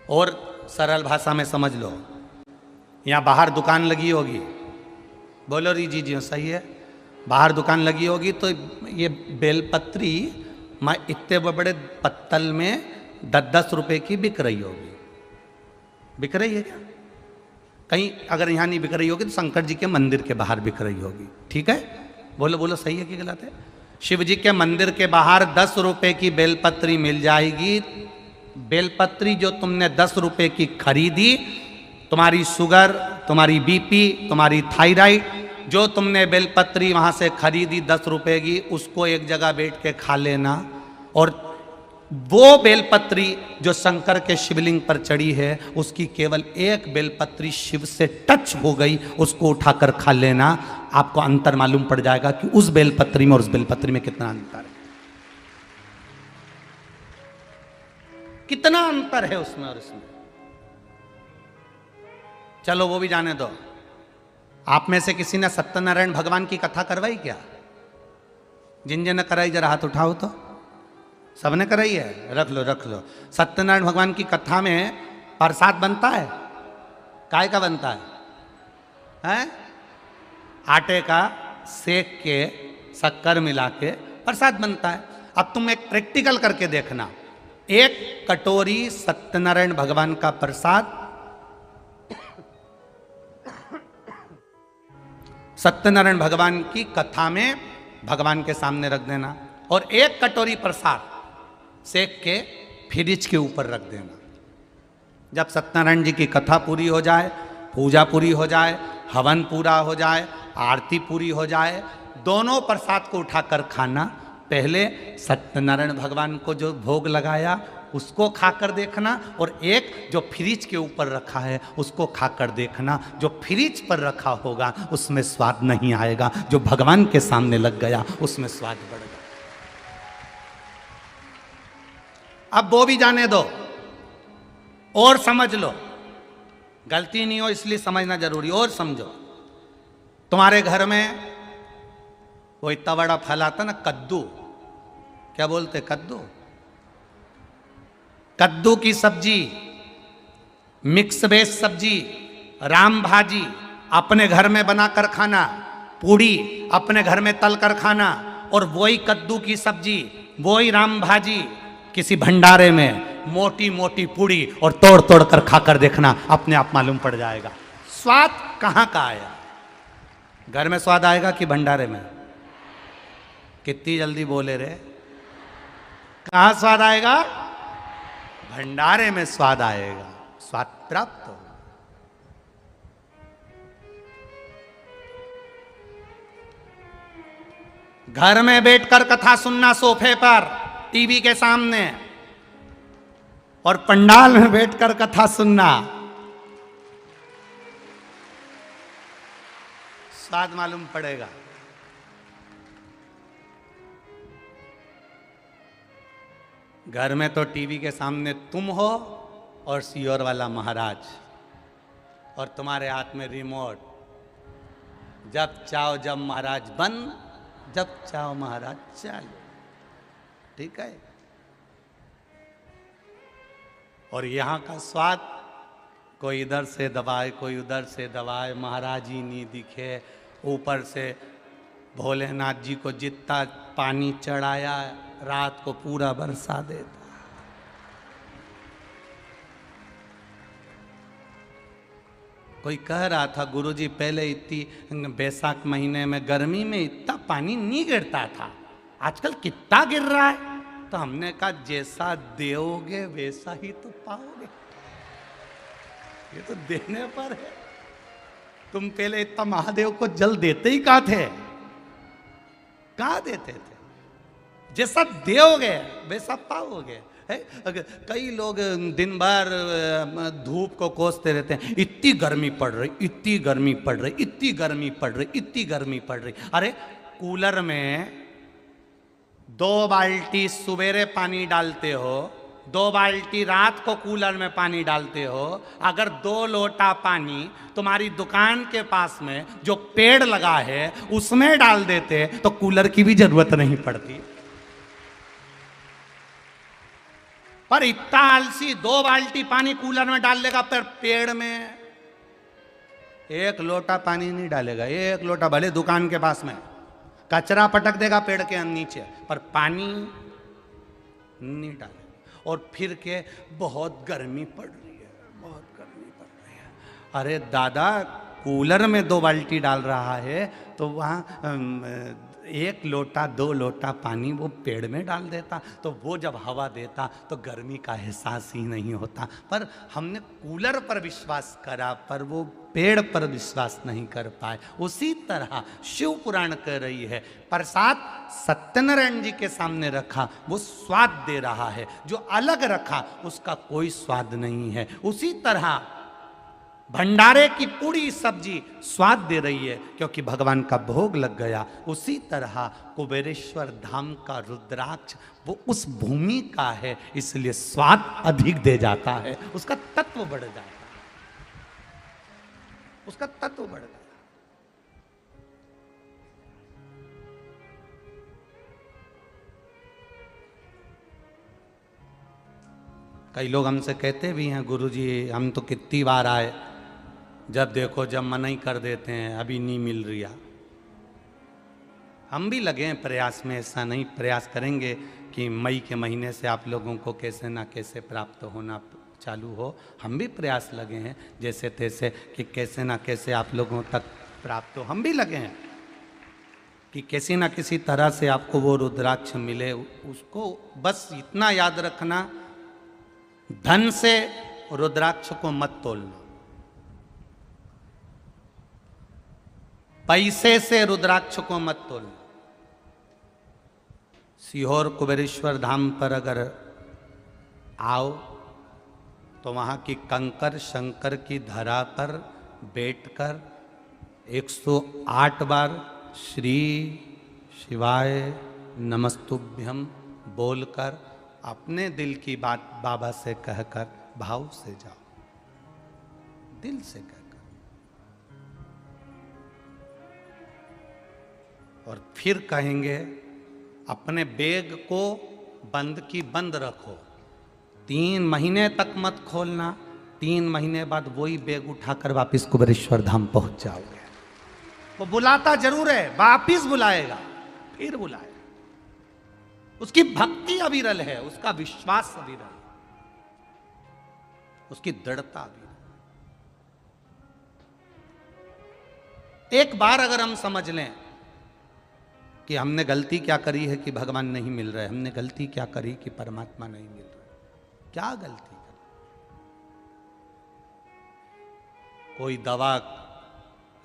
और सरल भाषा में समझ लो, यहां बाहर दुकान लगी होगी, बोलो री जी जी सही है, बाहर दुकान लगी होगी तो ये बेलपत्री मैं इतने बड़े पत्तल में 10-10 रुपए की बिक रही होगी। बिक रही है क्या? कहीं अगर यहां नहीं बिक रही होगी तो शंकर जी के मंदिर के बाहर बिक रही होगी। ठीक है, बोलो बोलो सही है कि गलत है? शिव जी के मंदिर के बाहर 10 रुपए की बेलपत्री मिल जाएगी। बेलपत्री जो तुमने 10 रुपए की खरीदी, तुम्हारी शुगर, तुम्हारी बीपी, तुम्हारी थायराइड, जो तुमने बेलपत्री वहां से खरीदी 10 रुपए की, उसको एक जगह बैठ के खा लेना। और वो बेलपत्री जो शंकर के शिवलिंग पर चढ़ी है, उसकी केवल एक बेलपत्री शिव से टच हो गई, उसको उठाकर खा लेना। आपको अंतर मालूम पड़ जाएगा कि उस बेलपत्री में और उस बेलपत्री में कितना अंतर है, कितना अंतर है उसमें और इसमें। चलो वो भी जाने दो। आप में से किसी ने सत्यनारायण भगवान की कथा करवाई क्या? जिन जिन ने कराई जरा हाथ उठाओ तो। सबने कराई है? रख लो रख लो। सत्यनारायण भगवान की कथा में प्रसाद बनता है, काय का बनता है? हैं? आटे का सेक के शक्कर मिला के प्रसाद बनता है। अब तुम एक प्रैक्टिकल करके देखना, एक कटोरी सत्यनारायण भगवान का प्रसाद सत्यनारायण भगवान की कथा में भगवान के सामने रख देना और एक कटोरी प्रसाद सेक के फ्रिज के ऊपर रख देना। जब सत्यनारायण जी की कथा पूरी हो जाए, पूजा पूरी हो जाए, हवन पूरा हो जाए, आरती पूरी हो जाए, दोनों प्रसाद को उठाकर खाना। पहले सत्यनारायण भगवान को जो भोग लगाया उसको खाकर देखना और एक जो फ्रिज के ऊपर रखा है उसको खाकर देखना। जो फ्रिज पर रखा होगा उसमें स्वाद नहीं आएगा, जो भगवान के सामने लग गया उसमें स्वाद बढ़ गया। अब वो भी जाने दो और समझ लो, गलती नहीं हो इसलिए समझना जरूरी। और समझो, तुम्हारे घर में वो इतना बड़ा फल आता ना, कद्दू, क्या बोलते? कद्दू। कद्दू की सब्जी, मिक्स वेज सब्जी, राम भाजी अपने घर में बनाकर खाना, पूड़ी अपने घर में तल कर खाना, और वही कद्दू की सब्जी, वही राम भाजी किसी भंडारे में मोटी मोटी पूड़ी और तोड़ तोड़ कर खाकर देखना, अपने आप मालूम पड़ जाएगा स्वाद कहां का आया। घर में स्वाद आएगा कि भंडारे में? कितनी जल्दी बोले रे, कहां स्वाद आएगा? भंडारे में स्वाद आएगा, स्वाद प्राप्त हो। घर में बैठकर कथा सुनना सोफे पर, टीवी के सामने, और पंडाल में बैठकर कथा सुनना, स्वाद मालूम पड़ेगा। घर में तो टीवी के सामने तुम हो और सीहोर वाला महाराज, और तुम्हारे हाथ में रिमोट, जब चाहो जब महाराज बंद, जब चाहो महाराज चालू। ठीक है? और यहाँ का स्वाद कोई इधर से दबाए, कोई उधर से दबाए, महाराज ही नहीं दिखे। ऊपर से भोलेनाथ जी को जितना पानी चढ़ाया, रात को पूरा बरसा देता। कोई कह रहा था, गुरुजी पहले इतनी बैसाख महीने में गर्मी में इतना पानी नहीं गिरता था, आजकल कितना गिर रहा है। तो हमने कहा जैसा दोगे वैसा ही तो पाओगे। ये तो देने पर है। तुम पहले इतना महादेव को जल देते ही कहां थे? कहां देते थे? जैसा दोगे वैसा पाओगे। कई लोग दिन भर धूप को कोसते रहते हैं, इतनी गर्मी पड़ रही, इतनी गर्मी पड़ रही, इतनी गर्मी पड़ रही, इतनी गर्मी पड़ रही। अरे कूलर में 2 बाल्टी सवेरे पानी डालते हो, 2 बाल्टी रात को कूलर में पानी डालते हो। अगर 2 लोटा पानी तुम्हारी दुकान के पास में जो पेड़ लगा है उसमें डाल देते तो कूलर की भी जरूरत नहीं पड़ती। पर इतना आलसी 2 बाल्टी पानी कूलर में डाल लेगा, पर पेड़ में 1 लोटा पानी नहीं डालेगा। 1 लोटा भले दुकान के पास में कचरा पटक देगा पेड़ के नीचे, पर पानी नहीं डालेगा। और फिर के बहुत गर्मी पड़ रही है, बहुत गर्मी पड़ रही है। अरे दादा, कूलर में 2 बाल्टी डाल रहा है तो वहाँ 1 लोटा 2 लोटा पानी वो पेड़ में डाल देता, तो वो जब हवा देता तो गर्मी का एहसास ही नहीं होता। पर हमने कूलर पर विश्वास करा, पर वो पेड़ पर विश्वास नहीं कर पाए। उसी तरह शिव पुराण कह रही है, प्रसाद सत्यनारायण जी के सामने रखा वो स्वाद दे रहा है, जो अलग रखा उसका कोई स्वाद नहीं है। उसी तरह भंडारे की पूरी सब्जी स्वाद दे रही है क्योंकि भगवान का भोग लग गया। उसी तरह कुबेरेश्वर धाम का रुद्राक्ष वो उस भूमि का है, इसलिए स्वाद अधिक दे जाता है, उसका तत्व बढ़ जाता है, उसका तत्व बढ़ जाता है। कई लोग हमसे कहते भी हैं, गुरुजी हम तो कितनी बार आए, जब देखो जब मना ही कर देते हैं, अभी नहीं मिल रही। हम भी लगे हैं प्रयास में, ऐसा नहीं, प्रयास करेंगे कि मई के महीने से आप लोगों को कैसे ना कैसे प्राप्त होना चालू हो। हम भी प्रयास लगे हैं जैसे तैसे कि कैसे ना कैसे आप लोगों तक प्राप्त हो। हम भी लगे हैं कि किसी ना किसी तरह से आपको वो रुद्राक्ष मिले। उसको बस इतना याद रखना, धन से रुद्राक्ष को मत तोलना, पैसे से रुद्राक्ष को मत तोलना। सीहोर कुबेरेश्वर धाम पर अगर आओ तो वहाँ की कंकर शंकर की धरा पर बैठकर 108 बार श्री शिवाय नमस्तुभ्यम बोलकर अपने दिल की बात बाबा से कहकर भाव से जाओ, दिल से कहकर। और फिर कहेंगे अपने बैग को बंद की बंद रखो, 3 महीने तक मत खोलना। 3 महीने बाद वही बैग उठाकर वापिस कुबेरेश्वर धाम पहुंच जाओगे। वो बुलाता जरूर है, वापिस बुलाएगा, फिर बुलाएगा। उसकी भक्ति अविरल है, उसका विश्वास अविरल है, उसकी दृढ़ता अविरल। एक बार अगर हम समझ लें कि हमने गलती क्या करी है कि भगवान नहीं मिल रहे, हमने गलती क्या करी कि परमात्मा नहीं मिल रहे, क्या गलती करी? कोई दवा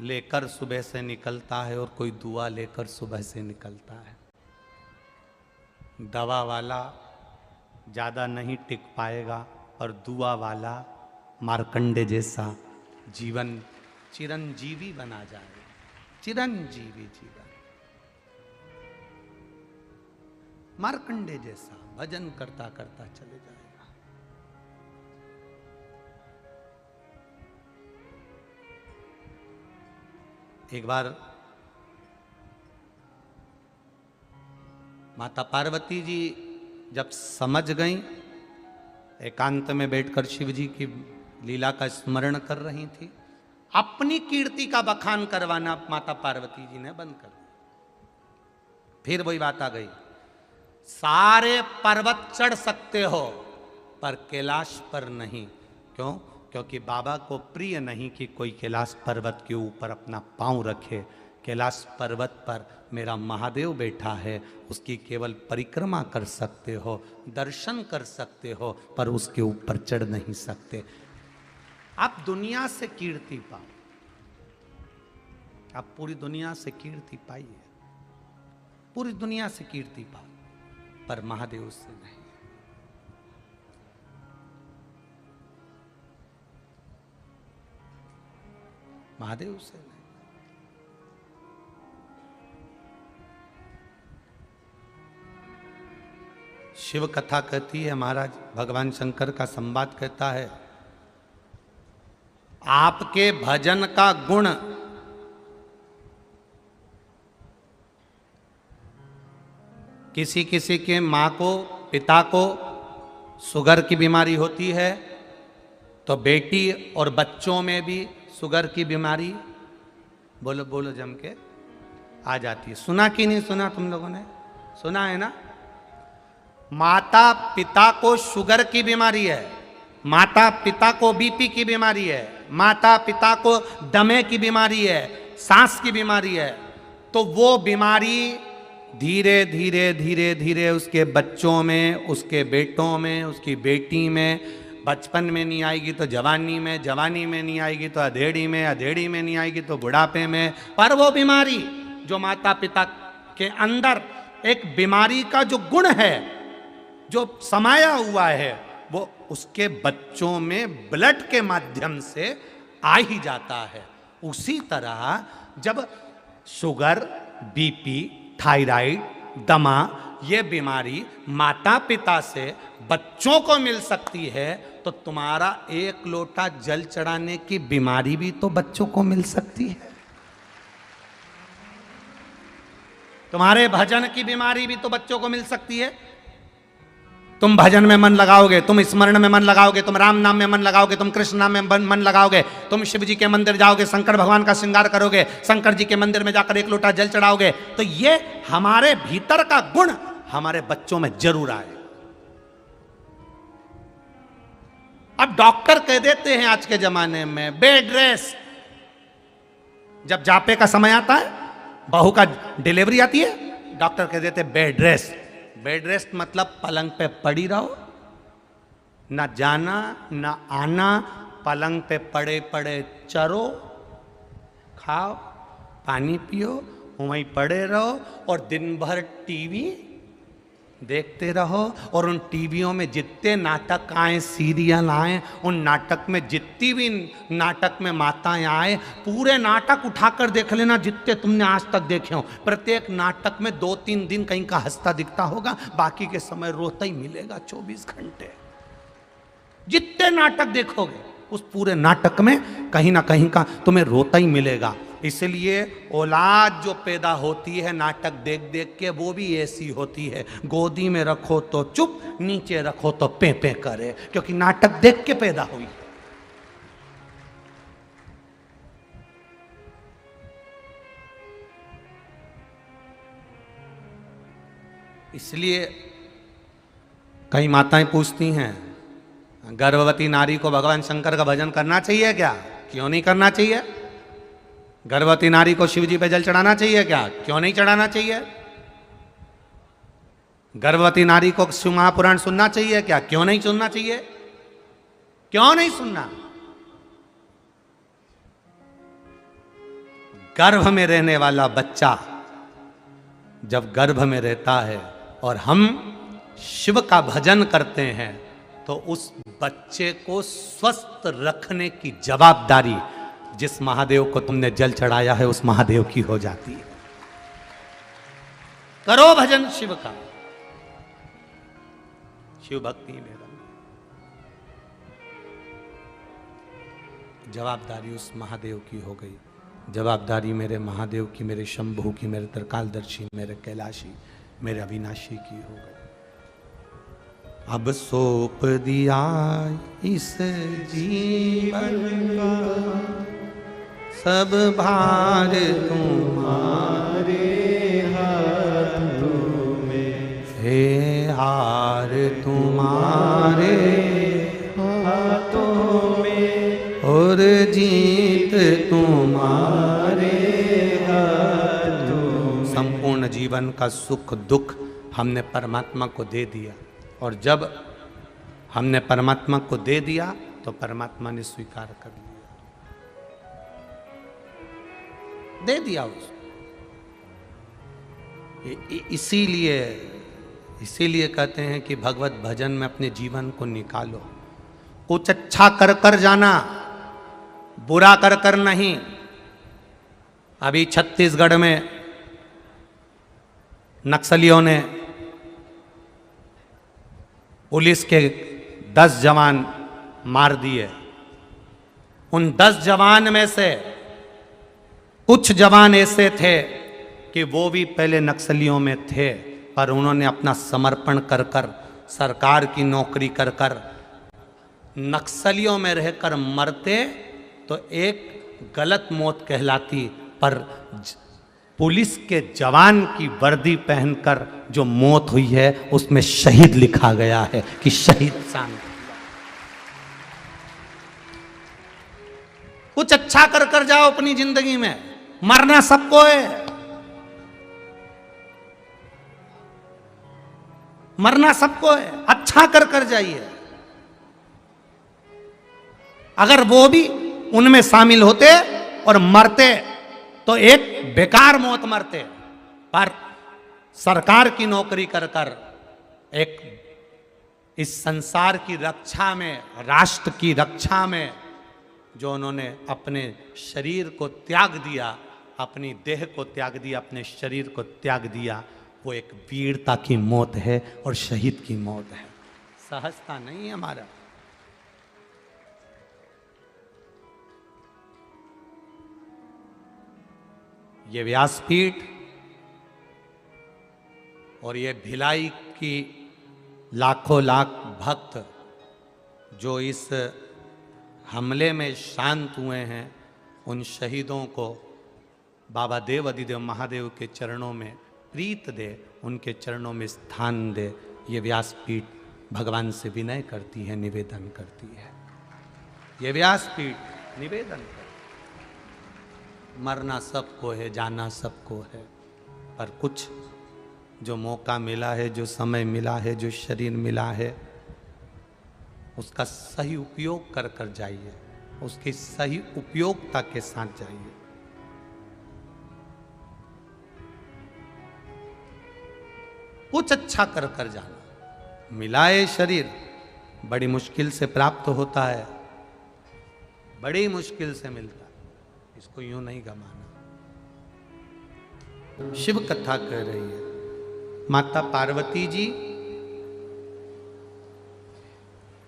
लेकर सुबह से निकलता है और कोई दुआ लेकर सुबह से निकलता है। दवा वाला ज़्यादा नहीं टिक पाएगा और दुआ वाला मार्कंडे जैसा जीवन चिरंजीवी बना जाएगा, चिरंजीवी जीवन। मार्कंडे जैसा भजन करता करता चले जाएगा। एक बार माता पार्वती जी जब समझ गईं, एकांत में बैठकर शिव जी की लीला का स्मरण कर रही थी, अपनी कीर्ति का बखान करवाना माता पार्वती जी ने बंद कर दिया। फिर वही बात आ गई, सारे पर्वत चढ़ सकते हो पर कैलाश पर नहीं। क्यों? क्योंकि बाबा को प्रिय नहीं कि कोई कैलाश पर्वत के ऊपर अपना पांव रखे। कैलाश पर्वत पर मेरा महादेव बैठा है, उसकी केवल परिक्रमा कर सकते हो, दर्शन कर सकते हो, पर उसके ऊपर चढ़ नहीं सकते। आप दुनिया से कीर्ति पाओ, आप पूरी दुनिया से कीर्ति पाइए, पूरी दुनिया से कीर्ति पाओ, पर महादेव से नहीं। महादेव से नहीं। शिव कथा कहती है, महाराज भगवान शंकर का संवाद कहता है, आपके भजन का गुण किसी किसी के मां को, पिता को शुगर की बीमारी होती है, तो बेटी और बच्चों में भी शुगर की बीमारी बोलो बोलो जम के आ जाती है। सुना कि नहीं सुना? तुम लोगों ने सुना है ना? माता पिता को शुगर की बीमारी है, माता पिता को बीपी की बीमारी है, माता पिता को दमे की बीमारी है, सांस की बीमारी है, तो वो बीमारी धीरे धीरे धीरे धीरे उसके बच्चों में, उसके बेटों में, उसकी बेटी में, बचपन में नहीं आएगी तो जवानी में, जवानी में नहीं आएगी तो अधेड़ी में, अधेड़ी में नहीं आएगी तो बुढ़ापे में। पर वो बीमारी जो माता पिता के अंदर एक बीमारी का जो गुण है, जो समाया हुआ है, वो उसके बच्चों में ब्लड के माध्यम से आ ही जाता है। उसी तरह जब शुगर, बीपी, थायराइड, दमा, ये बीमारी माता पिता से बच्चों को मिल सकती है, तो तुम्हारा एक लोटा जल चढ़ाने की बीमारी भी तो बच्चों को मिल सकती है। तुम्हारे भजन की बीमारी भी तो बच्चों को मिल सकती है। तुम भजन में मन लगाओगे, तुम स्मरण में मन लगाओगे, तुम राम नाम में मन लगाओगे, तुम कृष्ण नाम में मन लगाओगे, तुम शिव जी के मंदिर जाओगे, शंकर भगवान का श्रृंगार करोगे, शंकर जी के मंदिर में जाकर एक लोटा जल चढ़ाओगे, तो ये हमारे भीतर का गुण हमारे बच्चों में जरूर आए। अब डॉक्टर कह देते हैं आज के जमाने में बेड रेस्ट, जब जापे का समय आता है, बहू का डिलीवरी आती है, डॉक्टर कह देते बेड रेस्ट। बेड रेस्ट मतलब पलंग पे पड़ी रहो, ना जाना ना आना, पलंग पे पड़े पड़े चरो, खाओ, पानी पियो, वहीं पड़े रहो और दिन भर टीवी देखते रहो। और उन टीवियों में जितने नाटक आए, सीरियल आए, उन नाटक में जितनी भी नाटक में माताएं आए, पूरे नाटक उठाकर देख लेना जितने तुमने आज तक देखे हो। प्रत्येक नाटक में 2-3 दिन कहीं का हंसता दिखता होगा, बाकी के समय रोता ही मिलेगा 24 घंटे। जितने नाटक देखोगे उस पूरे नाटक में कहीं ना कहीं का तुम्हें रोता ही मिलेगा। इसलिए औलाद जो पैदा होती है नाटक देख देख के, वो भी ऐसी होती है, गोदी में रखो तो चुप, नीचे रखो तो पे पे करे, क्योंकि नाटक देख के पैदा हुई। इसलिए कई माताएं पूछती हैं, गर्भवती नारी को भगवान शंकर का भजन करना चाहिए क्या? क्यों नहीं करना चाहिए? गर्भवती नारी को शिव जी पे जल चढ़ाना चाहिए क्या? क्यों नहीं चढ़ाना चाहिए? गर्भवती नारी को शिव महापुराण सुनना चाहिए क्या? क्यों नहीं सुनना चाहिए? क्यों नहीं सुनना? गर्भ में रहने वाला बच्चा जब गर्भ में रहता है और हम शिव का भजन करते हैं, तो उस बच्चे को स्वस्थ रखने की जवाबदारी जिस महादेव को तुमने जल चढ़ाया है उस महादेव की हो जाती है। करो भजन शिव का, शिव भक्ति में जवाबदारी उस महादेव की हो गई। जवाबदारी मेरे महादेव की, मेरे शंभू की, मेरे त्रिकालदर्शी, मेरे कैलाशी, मेरे अविनाशी की हो गई। अब सौंप दिया इस जीवन का सब भार तुम्हारे हाथों में, हे हार तुम्हारे हाथों में, और जीत तुम्हारे हाथों में। संपूर्ण जीवन का सुख दुख हमने परमात्मा को दे दिया, और जब हमने परमात्मा को दे दिया तो परमात्मा ने स्वीकार कर लिया, दे दिया उसको। इसीलिए कहते हैं कि भगवत भजन में अपने जीवन को निकालो। कुछ अच्छा कर कर जाना, बुरा कर कर नहीं। अभी छत्तीसगढ़ में नक्सलियों ने पुलिस के 10 जवान मार दिए। उन 10 जवान में से कुछ जवान ऐसे थे कि वो भी पहले नक्सलियों में थे, पर उन्होंने अपना समर्पण कर कर, सरकार की नौकरी कर कर, नक्सलियों में रहकर मरते तो एक गलत मौत कहलाती, पर पुलिस के जवान की वर्दी पहनकर जो मौत हुई है उसमें शहीद लिखा गया है कि शहीद शांत। कुछ अच्छा कर कर जाओ अपनी जिंदगी में, मरना सबको है, मरना सबको है, अच्छा कर कर जाइए। अगर वो भी उनमें शामिल होते और मरते तो एक बेकार मौत मरते, पर सरकार की नौकरी कर कर एक इस संसार की रक्षा में, राष्ट्र की रक्षा में जो उन्होंने अपने शरीर को त्याग दिया, अपनी देह को त्याग दिया, अपने शरीर को त्याग दिया, वो एक वीरता की मौत है और शहीद की मौत है, सहजता नहीं है हमारा। ये व्यासपीठ और ये भिलाई की लाखों लाख भक्त जो इस हमले में शांत हुए हैं, उन शहीदों को बाबा देव अधिदेव महादेव के चरणों में प्रीत दे, उनके चरणों में स्थान दे। ये व्यासपीठ भगवान से विनय करती है, निवेदन करती है। ये व्यासपीठ निवेदन करती है। मरना सबको है, जाना सबको है, पर कुछ जो मौका मिला है, जो समय मिला है, जो शरीर मिला है, उसका सही उपयोग कर कर जाइए, उसकी सही उपयोगिता के साथ जाइए। कुछ अच्छा कर कर जाना। मिला है शरीर, बड़ी मुश्किल से प्राप्त होता है, बड़ी मुश्किल से मिलता है, इसको यूं नहीं गमाना। शिव कथा कह रही है माता पार्वती जी,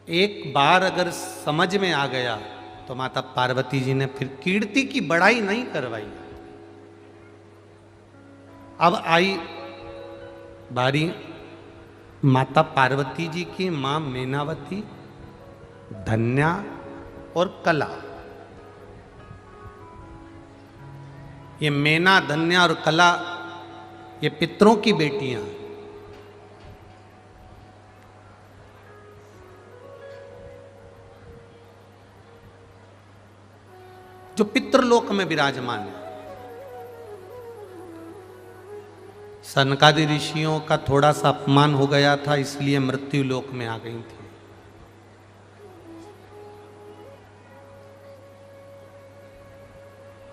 एक बार अगर समझ में आ गया तो माता पार्वती जी ने फिर कीर्ति की बड़ाई नहीं करवाई। अब आई बारी माता पार्वती जी की, मां मेनावती, धन्या और कला। ये मेना, धन्या और कला ये पितरों की बेटियां, जो पितृलोक में विराजमान है। सनकादि ऋषियों का थोड़ा सा अपमान हो गया था, इसलिए मृत्यु लोक में आ गई थी।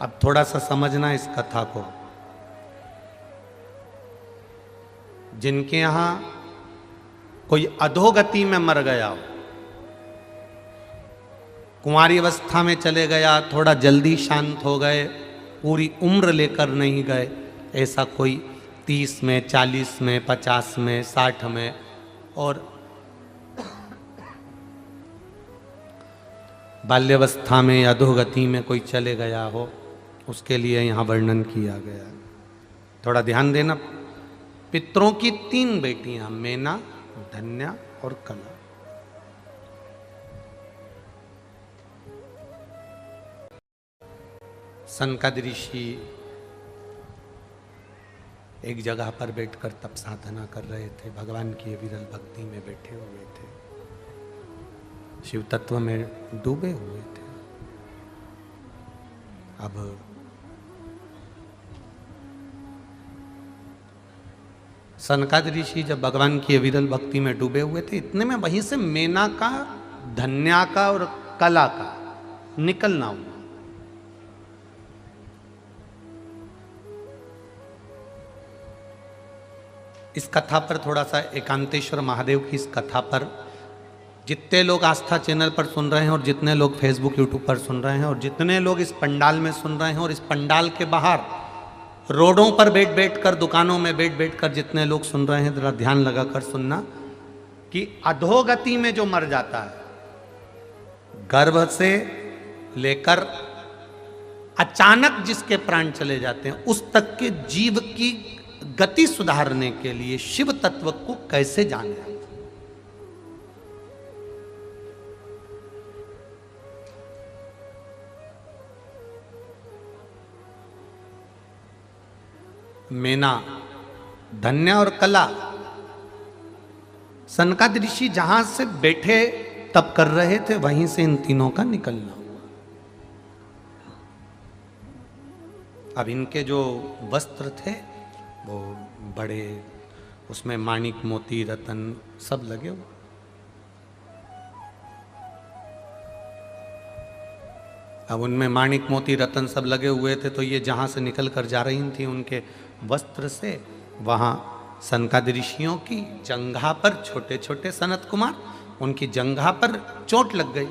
अब थोड़ा सा समझना इस कथा को। जिनके यहां कोई अधोगति में मर गया हो, कुंवारी अवस्था में चले गया, थोड़ा जल्दी शांत हो गए, पूरी उम्र लेकर नहीं गए, ऐसा कोई 30 में, 40 में, 50 में, 60 में, और बाल्यावस्था में या अधोगति में कोई चले गया हो, उसके लिए यहाँ वर्णन किया गया। थोड़ा ध्यान देना। पितरों की 3 बेटियां, मेना, धन्या और कला। सनकादि ऋषि एक जगह पर बैठकर तप साधना कर रहे थे, भगवान की विरल भक्ति में बैठे हुए थे, शिव तत्व में डूबे हुए थे। अब सनकादि ऋषि जब भगवान की विरल भक्ति में डूबे हुए थे, इतने में वहीं से मेना का, धन्या का और कला का निकलना हुआ। इस कथा पर थोड़ा सा, एकांतेश्वर महादेव की इस कथा पर जितने लोग आस्था चैनल पर सुन रहे हैं और जितने लोग फेसबुक यूट्यूब पर सुन रहे हैं और जितने लोग इस पंडाल में सुन रहे हैं और इस पंडाल के बाहर रोडों पर बैठ बैठ कर, दुकानों में बैठ बैठ कर जितने लोग सुन रहे हैं, जरा ध्यान लगा कर सुनना कि अधोगति में जो मर जाता है, गर्भ से लेकर अचानक जिसके प्राण चले जाते हैं, उस तक के जीव की गति सुधारने के लिए शिव तत्व को कैसे जाने। मेना, धन्य और कला, सनकादिक ऋषि जहां से बैठे तप कर रहे थे वहीं से इन तीनों का निकलना हुआ। अब इनके जो वस्त्र थे वो बड़े, उसमें माणिक मोती रतन सब लगे हुए। अब उनमें माणिक मोती रतन सब लगे हुए थे, तो ये जहां से निकल कर जा रही थी उनके वस्त्र से, वहां सनकादिक ऋषियों की जंघा पर, छोटे छोटे सनत कुमार, उनकी जंघा पर चोट लग गई।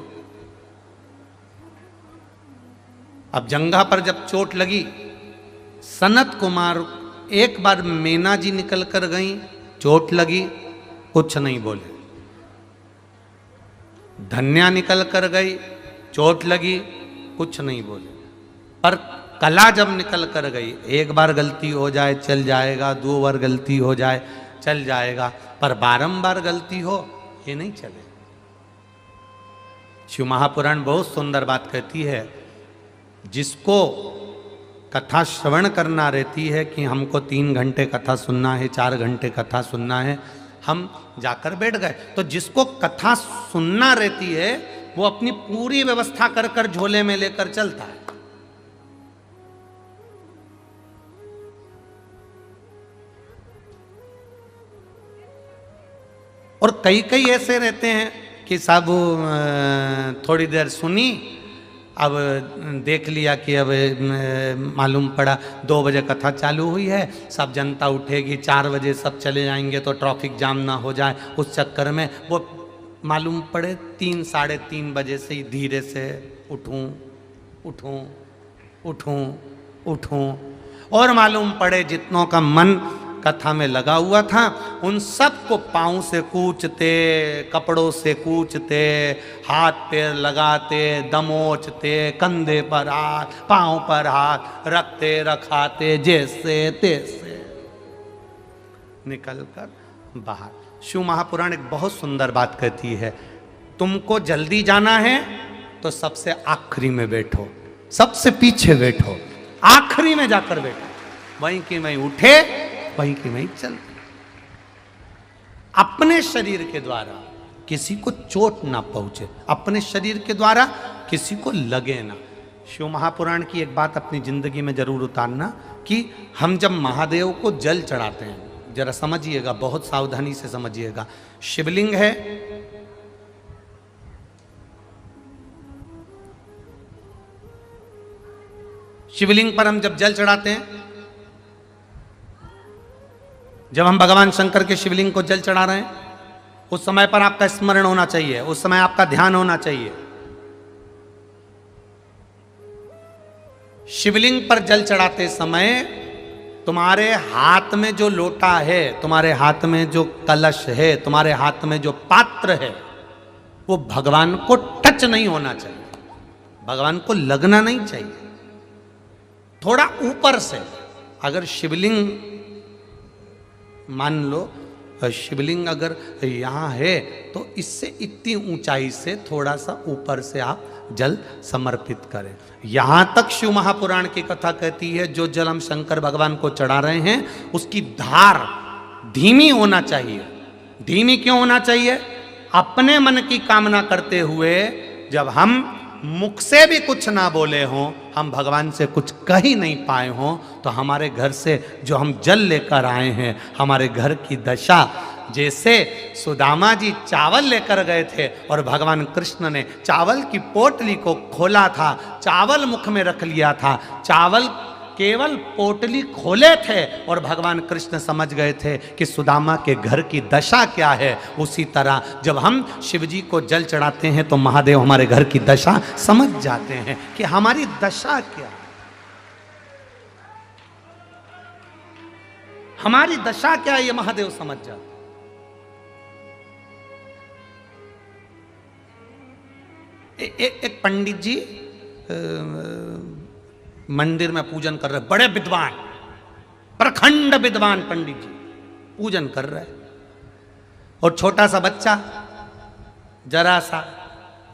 अब जंघा पर जब चोट लगी, सनत कुमार एक बार मेना जी निकल कर गई, चोट लगी, कुछ नहीं बोले। धन्या निकल कर गई, चोट लगी, कुछ नहीं बोले। पर कला जब निकल कर गई, एक बार गलती हो जाए चल जाएगा, दो बार गलती हो जाए चल जाएगा, पर बारंबार गलती हो ये नहीं चले। शिव महापुराण बहुत सुंदर बात कहती है, जिसको कथा श्रवण करना रहती है कि हमको 3 घंटे कथा सुनना है, 4 घंटे कथा सुनना है, हम जाकर बैठ गए। तो जिसको कथा सुनना रहती है वो अपनी पूरी व्यवस्था कर कर झोले में लेकर चलता है। और कई कई ऐसे रहते हैं कि साहब थोड़ी देर सुनी, अब देख लिया कि अब मालूम पड़ा 2 बजे कथा चालू हुई है, सब जनता उठेगी, 4 बजे सब चले जाएंगे तो ट्रैफिक जाम ना हो जाए, उस चक्कर में वो मालूम पड़े 3 साढ़े 3 बजे से ही धीरे से उठूं उठूं उठूं उठूं, और मालूम पड़े जितनों का मन कथा में लगा हुआ था उन सबको पाँव से कूचते, कपड़ों से कूचते, हाथ पैर लगाते, दमोचते, कंधे पर हाथ, पाँव पर हाथ रखते रखाते, जैसे तैसे निकलकर बाहर। शिव महापुराण एक बहुत सुंदर बात कहती है, तुमको जल्दी जाना है तो सबसे आखिरी में बैठो, सबसे पीछे बैठो, आखिरी में जाकर बैठो, वहीं की वहीं उठे, वहीं की वहीं चल। अपने शरीर के द्वारा किसी को चोट ना पहुंचे, अपने शरीर के द्वारा किसी को लगे ना। शिव महापुराण की एक बात अपनी जिंदगी में जरूर उतारना कि हम जब महादेव को जल चढ़ाते हैं, जरा समझिएगा, बहुत सावधानी से समझिएगा। शिवलिंग है, शिवलिंग पर हम जब जल चढ़ाते हैं, जब हम भगवान शंकर के शिवलिंग को जल चढ़ा रहे हैं, उस समय पर आपका स्मरण होना चाहिए, उस समय आपका ध्यान होना चाहिए। शिवलिंग पर जल चढ़ाते समय तुम्हारे हाथ में जो लोटा है, तुम्हारे हाथ में जो कलश है, तुम्हारे हाथ में जो पात्र है, वो भगवान को टच नहीं होना चाहिए, भगवान को लगना नहीं चाहिए। थोड़ा ऊपर से, अगर शिवलिंग मान लो, शिवलिंग अगर यहाँ है तो इससे इतनी ऊंचाई से थोड़ा सा ऊपर से आप जल समर्पित करें। यहाँ तक शिव महापुराण की कथा कहती है, जो जल हम शंकर भगवान को चढ़ा रहे हैं उसकी धार धीमी होना चाहिए। धीमी क्यों होना चाहिए? अपने मन की कामना करते हुए, जब हम मुख से भी कुछ ना बोले हों, हम भगवान से कुछ कह ही नहीं पाए हों, तो हमारे घर से जो हम जल लेकर आए हैं, हमारे घर की दशा जैसे सुदामा जी चावल लेकर गए थे और भगवान कृष्ण ने चावल की पोटली को खोला था, चावल मुख में रख लिया था, चावल केवल पोटली खोले थे और भगवान कृष्ण समझ गए थे कि सुदामा के घर की दशा क्या है। उसी तरह जब हम शिव जी को जल चढ़ाते हैं तो महादेव हमारे घर की दशा समझ जाते हैं कि हमारी दशा क्या है, हमारी दशा क्या है, ये महादेव समझ जाते। एक पंडित जी मंदिर में पूजन कर रहे, बड़े विद्वान, प्रखंड विद्वान पंडित जी पूजन कर रहे, और छोटा सा बच्चा जरा सा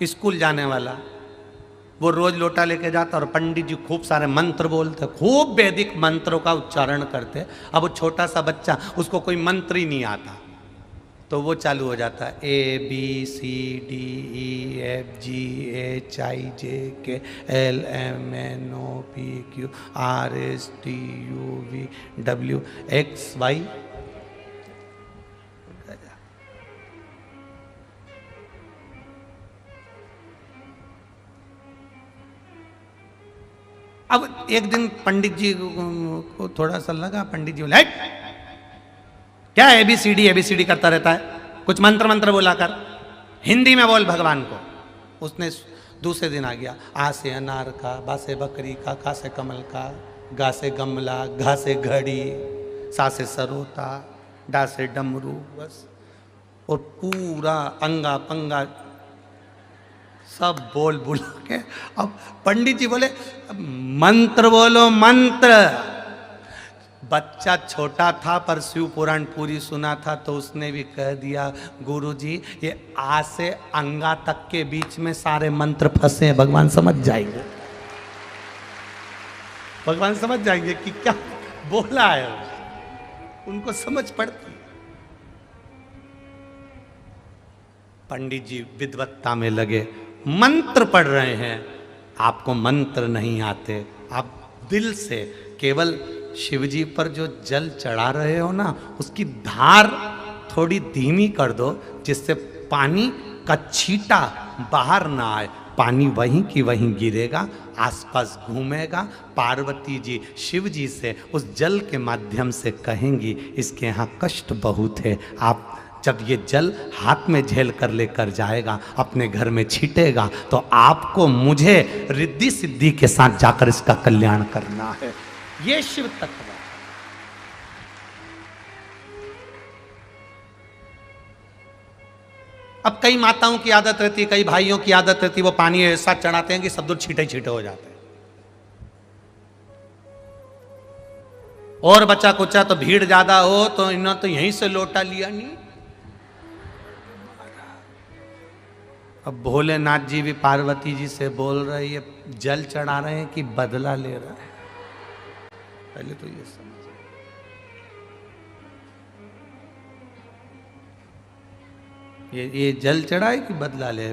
स्कूल जाने वाला, वो रोज लोटा लेके जाता और पंडित जी खूब सारे मंत्र बोलते, खूब वैदिक मंत्रों का उच्चारण करते। अब वो छोटा सा बच्चा, उसको कोई मंत्र ही नहीं आता, तो वो चालू हो जाता है ABCDEFGHIJKLMNOPQRSTUVWXY। अब एक दिन पंडित जी को थोड़ा सा लगा, पंडित जी बोले क्या ABCD करता रहता है, कुछ मंत्र बोला कर, हिंदी में बोल भगवान को। उसने दूसरे दिन आ गया, आ से अनार का, बा से बकरी का, का से कमल का, गा से गमला, घा से घड़ी, सा से सरोता, डा से डमरू, बस। और पूरा अंगा पंगा सब बोल बुला के, अब पंडित जी बोले मंत्र बोलो मंत्र। बच्चा छोटा था पर शिव पुराण पूरी सुना था, तो उसने भी कह दिया गुरुजी ये आ से अंगा तक के बीच में सारे मंत्र फंसे हैं, भगवान समझ जाएंगे, भगवान समझ जाएंगे कि क्या बोला है, उनको समझ पड़ती। पंडित जी विद्वत्ता में लगे, मंत्र पढ़ रहे हैं, आपको मंत्र नहीं आते, आप दिल से केवल शिव जी पर जो जल चढ़ा रहे हो ना, उसकी धार थोड़ी धीमी कर दो, जिससे पानी का छींटा बाहर ना आए, पानी वहीं की वहीं गिरेगा, आसपास घूमेगा। पार्वती जी शिव जी से उस जल के माध्यम से कहेंगी इसके यहाँ कष्ट बहुत है, आप जब ये जल हाथ में झेल कर लेकर जाएगा, अपने घर में छीटेगा, तो आपको मुझे रिद्धि सिद्धि के साथ जाकर इसका कल्याण करना है। ये शिव तत्व। अब कई माताओं की आदत रहती है, कई भाइयों की आदत रहती है, वो पानी ऐसा चढ़ाते हैं कि सब दूर छीटे छीटे हो जाते हैं, और बचा कुचा तो भीड़ ज्यादा हो तो इन्होंने तो यहीं से लोटा लिया नहीं। अब भोलेनाथ जी भी पार्वती जी से बोल रहे, ये जल चढ़ा रहे हैं कि बदला ले रहा है, पहले तो ये समझ। ये जल चढ़ाए कि बदला ले,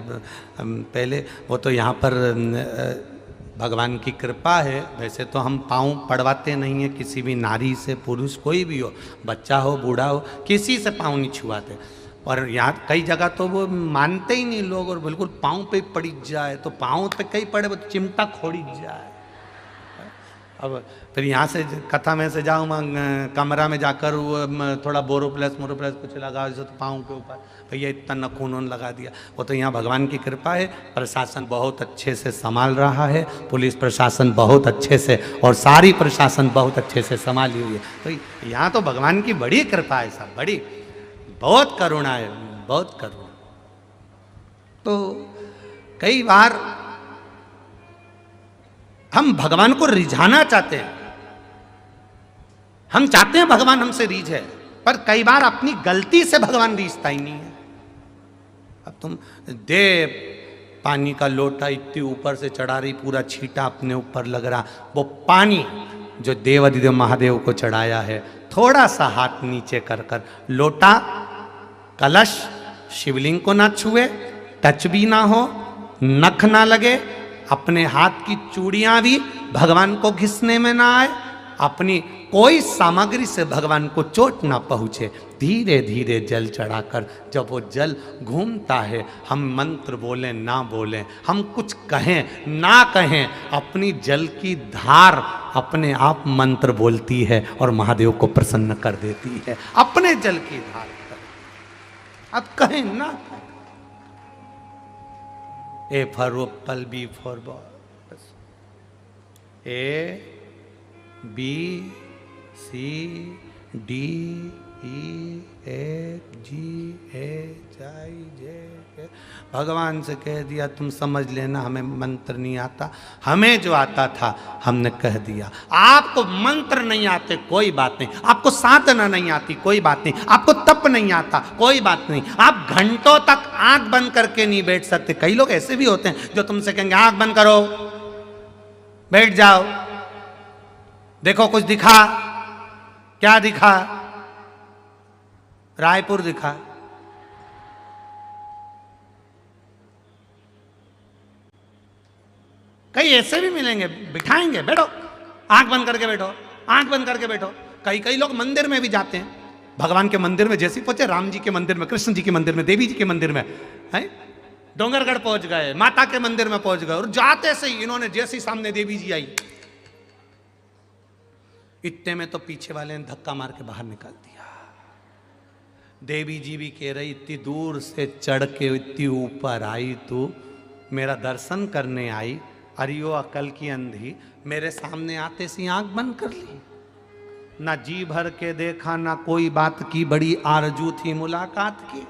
हम पहले वो तो यहाँ पर भगवान की कृपा है। वैसे तो हम पाँव पड़वाते नहीं है किसी भी नारी से, पुरुष कोई भी हो, बच्चा हो बूढ़ा हो, किसी से पाँव नहीं छुआते। और यहाँ कई जगह तो वो मानते ही नहीं लोग, और बिल्कुल पाँव पे पड़ी जाए तो पाँव पे कहीं पड़े वो चिमटा खोड़ी जाए। अब फिर यहाँ से कथा में से जाऊँ कमरा में जाकर वो थोड़ा बोरोप्लस मोरोप्लस कुछ लगा तो पाँव के ऊपर, भैया इतना नखून लगा दिया। वो तो यहाँ भगवान की कृपा है, प्रशासन बहुत अच्छे से संभाल रहा है, पुलिस प्रशासन बहुत अच्छे से, और सारी प्रशासन बहुत अच्छे से संभाली हुई है। तो यहाँ तो भगवान की बड़ी कृपा है साहब, बड़ी बहुत करुणा है, बहुत करुणा। तो कई बार हम भगवान को रिझाना चाहते हैं, हम चाहते हैं भगवान हमसे रीझे, पर कई बार अपनी गलती से भगवान रीझता ही नहीं है। अब तुम दे पानी का लोटा इतनी ऊपर से चढ़ा रही, पूरा छींटा अपने ऊपर लग रहा, वो पानी जो देवाधिदेव महादेव को चढ़ाया है, थोड़ा सा हाथ नीचे कर कर, लोटा कलश शिवलिंग को ना छुए, टच भी ना हो, नख ना लगे, अपने हाथ की चूड़ियां भी भगवान को घिसने में ना आए, अपनी कोई सामग्री से भगवान को चोट ना पहुंचे। धीरे धीरे जल चढ़ाकर जब वो जल घूमता है, हम मंत्र बोलें ना बोलें, हम कुछ कहें ना कहें, अपनी जल की धार अपने आप मंत्र बोलती है और महादेव को प्रसन्न कर देती है। अपने जल की धार पर अब कहें ना कहें। A for apple, B for ball, A B C D E F G H I J. भगवान से कह दिया तुम समझ लेना, हमें मंत्र नहीं आता, हमें जो आता था हमने कह दिया। आपको मंत्र नहीं आते कोई बात नहीं, आपको साधना नहीं आती कोई बात नहीं, आपको तप नहीं आता कोई बात नहीं, आप घंटों तक आंख बंद करके नहीं बैठ सकते। कई लोग ऐसे भी होते हैं जो तुमसे कहेंगे आंख बंद करो, बैठ जाओ, देखो कुछ दिखा, क्या दिखा? रायपुर दिखा। कई ऐसे भी मिलेंगे, बिठाएंगे, बैठो, आंख बंद करके बैठो, आंख बंद करके बैठो। कई लोग मंदिर में भी जाते हैं, भगवान के मंदिर में जैसे पहुंचे, राम जी के मंदिर में, कृष्ण जी के मंदिर में, देवी जी के मंदिर में, है डोंगरगढ़ पहुंच गए, माता के मंदिर में पहुंच गए, और जाते से ही इन्होंने जैसे ही सामने देवी जी आई, इतने में तो पीछे वाले ने धक्का मार के बाहर निकाल दिया। देवी जी भी कह रही इतनी दूर से चढ़ के इतनी ऊपर आई, तू मेरा दर्शन करने आई, अरियो अकल की अंधी, मेरे सामने आते सी आंख बंद कर ली, ना जी भर के देखा, ना कोई बात की, बड़ी आरजू थी मुलाकात की,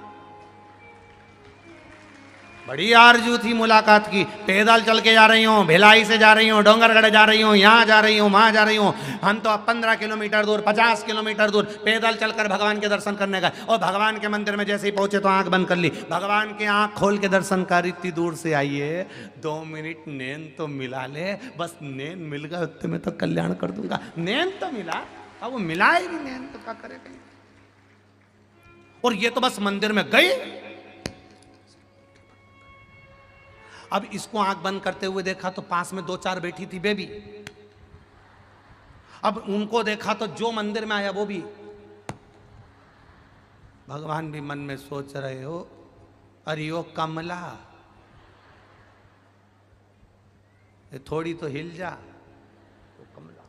बड़ी आरजू थी मुलाकात की। पैदल चल के जा रही हूँ, भिलाई से जा रही हूँ, डोंगरगढ़ जा रही हूँ, यहाँ जा रही हूँ, वहाँ जा रही हूँ, हम तो अब 15 किलोमीटर दूर, 50 किलोमीटर दूर पैदल चलकर भगवान के दर्शन करने गए, और भगवान के मंदिर में जैसे ही पहुंचे तो आंख बंद कर ली। भगवान के आंख खोल के दर्शन कर, इतनी दूर से आइए, 2 मिनट नैन तो मिला ले, बस नैन मिल गए उतने में तो कल्याण कर दूंगा। नैन तो मिला, अब वो मिला ही नहीं, नैन तो क्या करेगा। और ये तो बस मंदिर में गए। अब इसको आंख बंद करते हुए देखा तो पास में 2-4 बैठी थी बेबी। अब उनको देखा तो जो मंदिर में आया वो भी। भगवान भी मन में सोच रहे हो, अरे ओ कमला, ये थोड़ी तो हिल जा। तो कमला,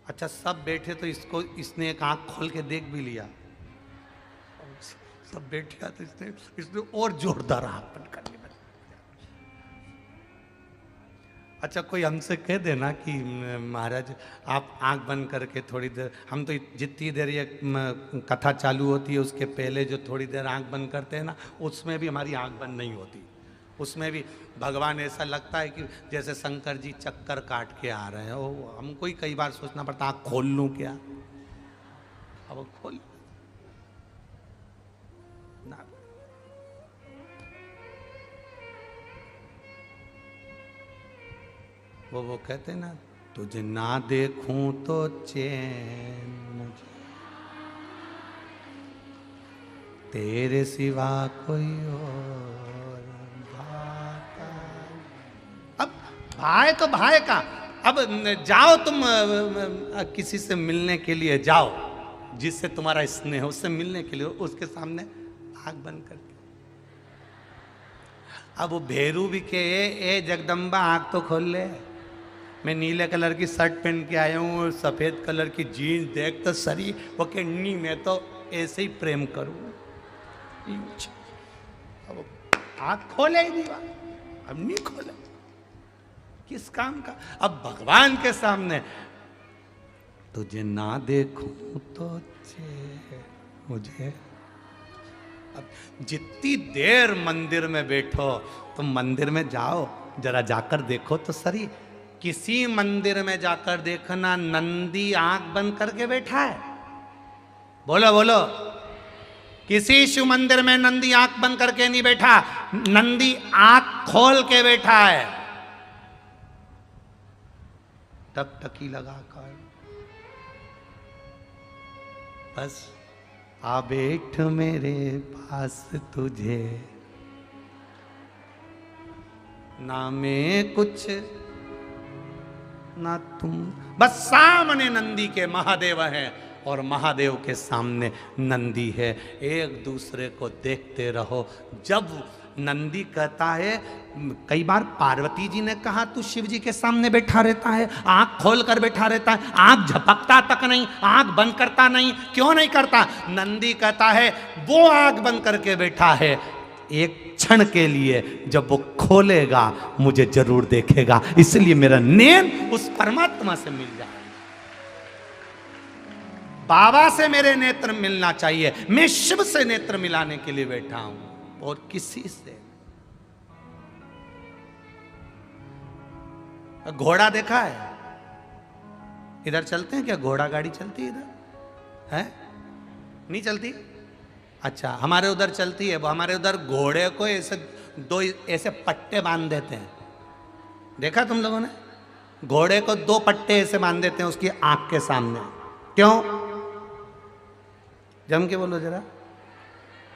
अच्छा सब बैठे तो इसने एक आंख खोल के देख भी लिया, सब बैठा तो इसने और जोरदार आंख बंद करनी पड़ी। अच्छा कोई हमसे कह देना कि महाराज आप आंख बंद करके थोड़ी देर, हम तो जितनी देर ये कथा चालू होती है उसके पहले जो थोड़ी देर आंख बंद करते हैं ना, उसमें भी हमारी आंख बंद नहीं होती, उसमें भी भगवान ऐसा लगता है कि जैसे शंकर जी चक्कर काट के आ रहे हैं। वो हमको ही कई बार सोचना पड़ता आंख खोल लूं क्या, अब खोल ना। वो कहते ना, तुझे ना देखूं तो चैन मुझे, तेरे सिवा कोई और भाता। अब भाई तो भाई का, अब जाओ तुम किसी से मिलने के लिए जाओ, जिससे तुम्हारा स्नेह है उससे मिलने के लिए, उसके सामने आंख बंद करके। अब वो भेरू भी के ए जगदम्बा आंख तो खोल ले, मैं नीले कलर की शर्ट पहन के आया हूँ, सफेद कलर की जीन्स देख तो सरी, वो के नी मैं तो ऐसे ही प्रेम करूँ। अब आंख खोले ही नहीं, अब नहीं खोले, किस काम का। अब भगवान के सामने तुझे ना देखूं तो मुझे, अब जितनी देर मंदिर में बैठो तुम मंदिर में जाओ, जरा जाकर देखो तो सही। किसी मंदिर में जाकर देखना नंदी आंख बंद करके बैठा है, बोलो बोलो, किसी शिव मंदिर में नंदी आंख बंद करके नहीं बैठा, नंदी आंख खोल के बैठा है, टकटकी लगाकर। बस आ बैठ मेरे पास तुझे, ना मैं कुछ ना तुम। बस सामने नंदी के महादेव हैं और महादेव के सामने नंदी है, एक दूसरे को देखते रहो। जब नंदी कहता है, कई बार पार्वती जी ने कहा तू शिव जी के सामने बैठा रहता है, आंख खोल कर बैठा रहता है, आंख झपकता तक नहीं, आंख बंद करता नहीं, क्यों नहीं करता? नंदी कहता है वो आंख बंद करके बैठा है, एक क्षण के लिए जब वो खोलेगा मुझे जरूर देखेगा, इसलिए मेरा नैन उस परमात्मा से मिल जाए। बाबा से मेरे नेत्र मिलना चाहिए, मैं शिव से नेत्र मिलाने के लिए बैठा हूं और किसी से। घोड़ा देखा है? इधर चलते हैं क्या? घोड़ा गाड़ी चलती है इधर? है नहीं चलती? अच्छा, हमारे उधर चलती है। वो हमारे उधर घोड़े को ऐसे दो ऐसे पट्टे बांध देते हैं, देखा तुम लोगों ने? घोड़े को दो पट्टे ऐसे बांध देते हैं उसकी आंख के सामने। क्यों? जम के बोलो जरा,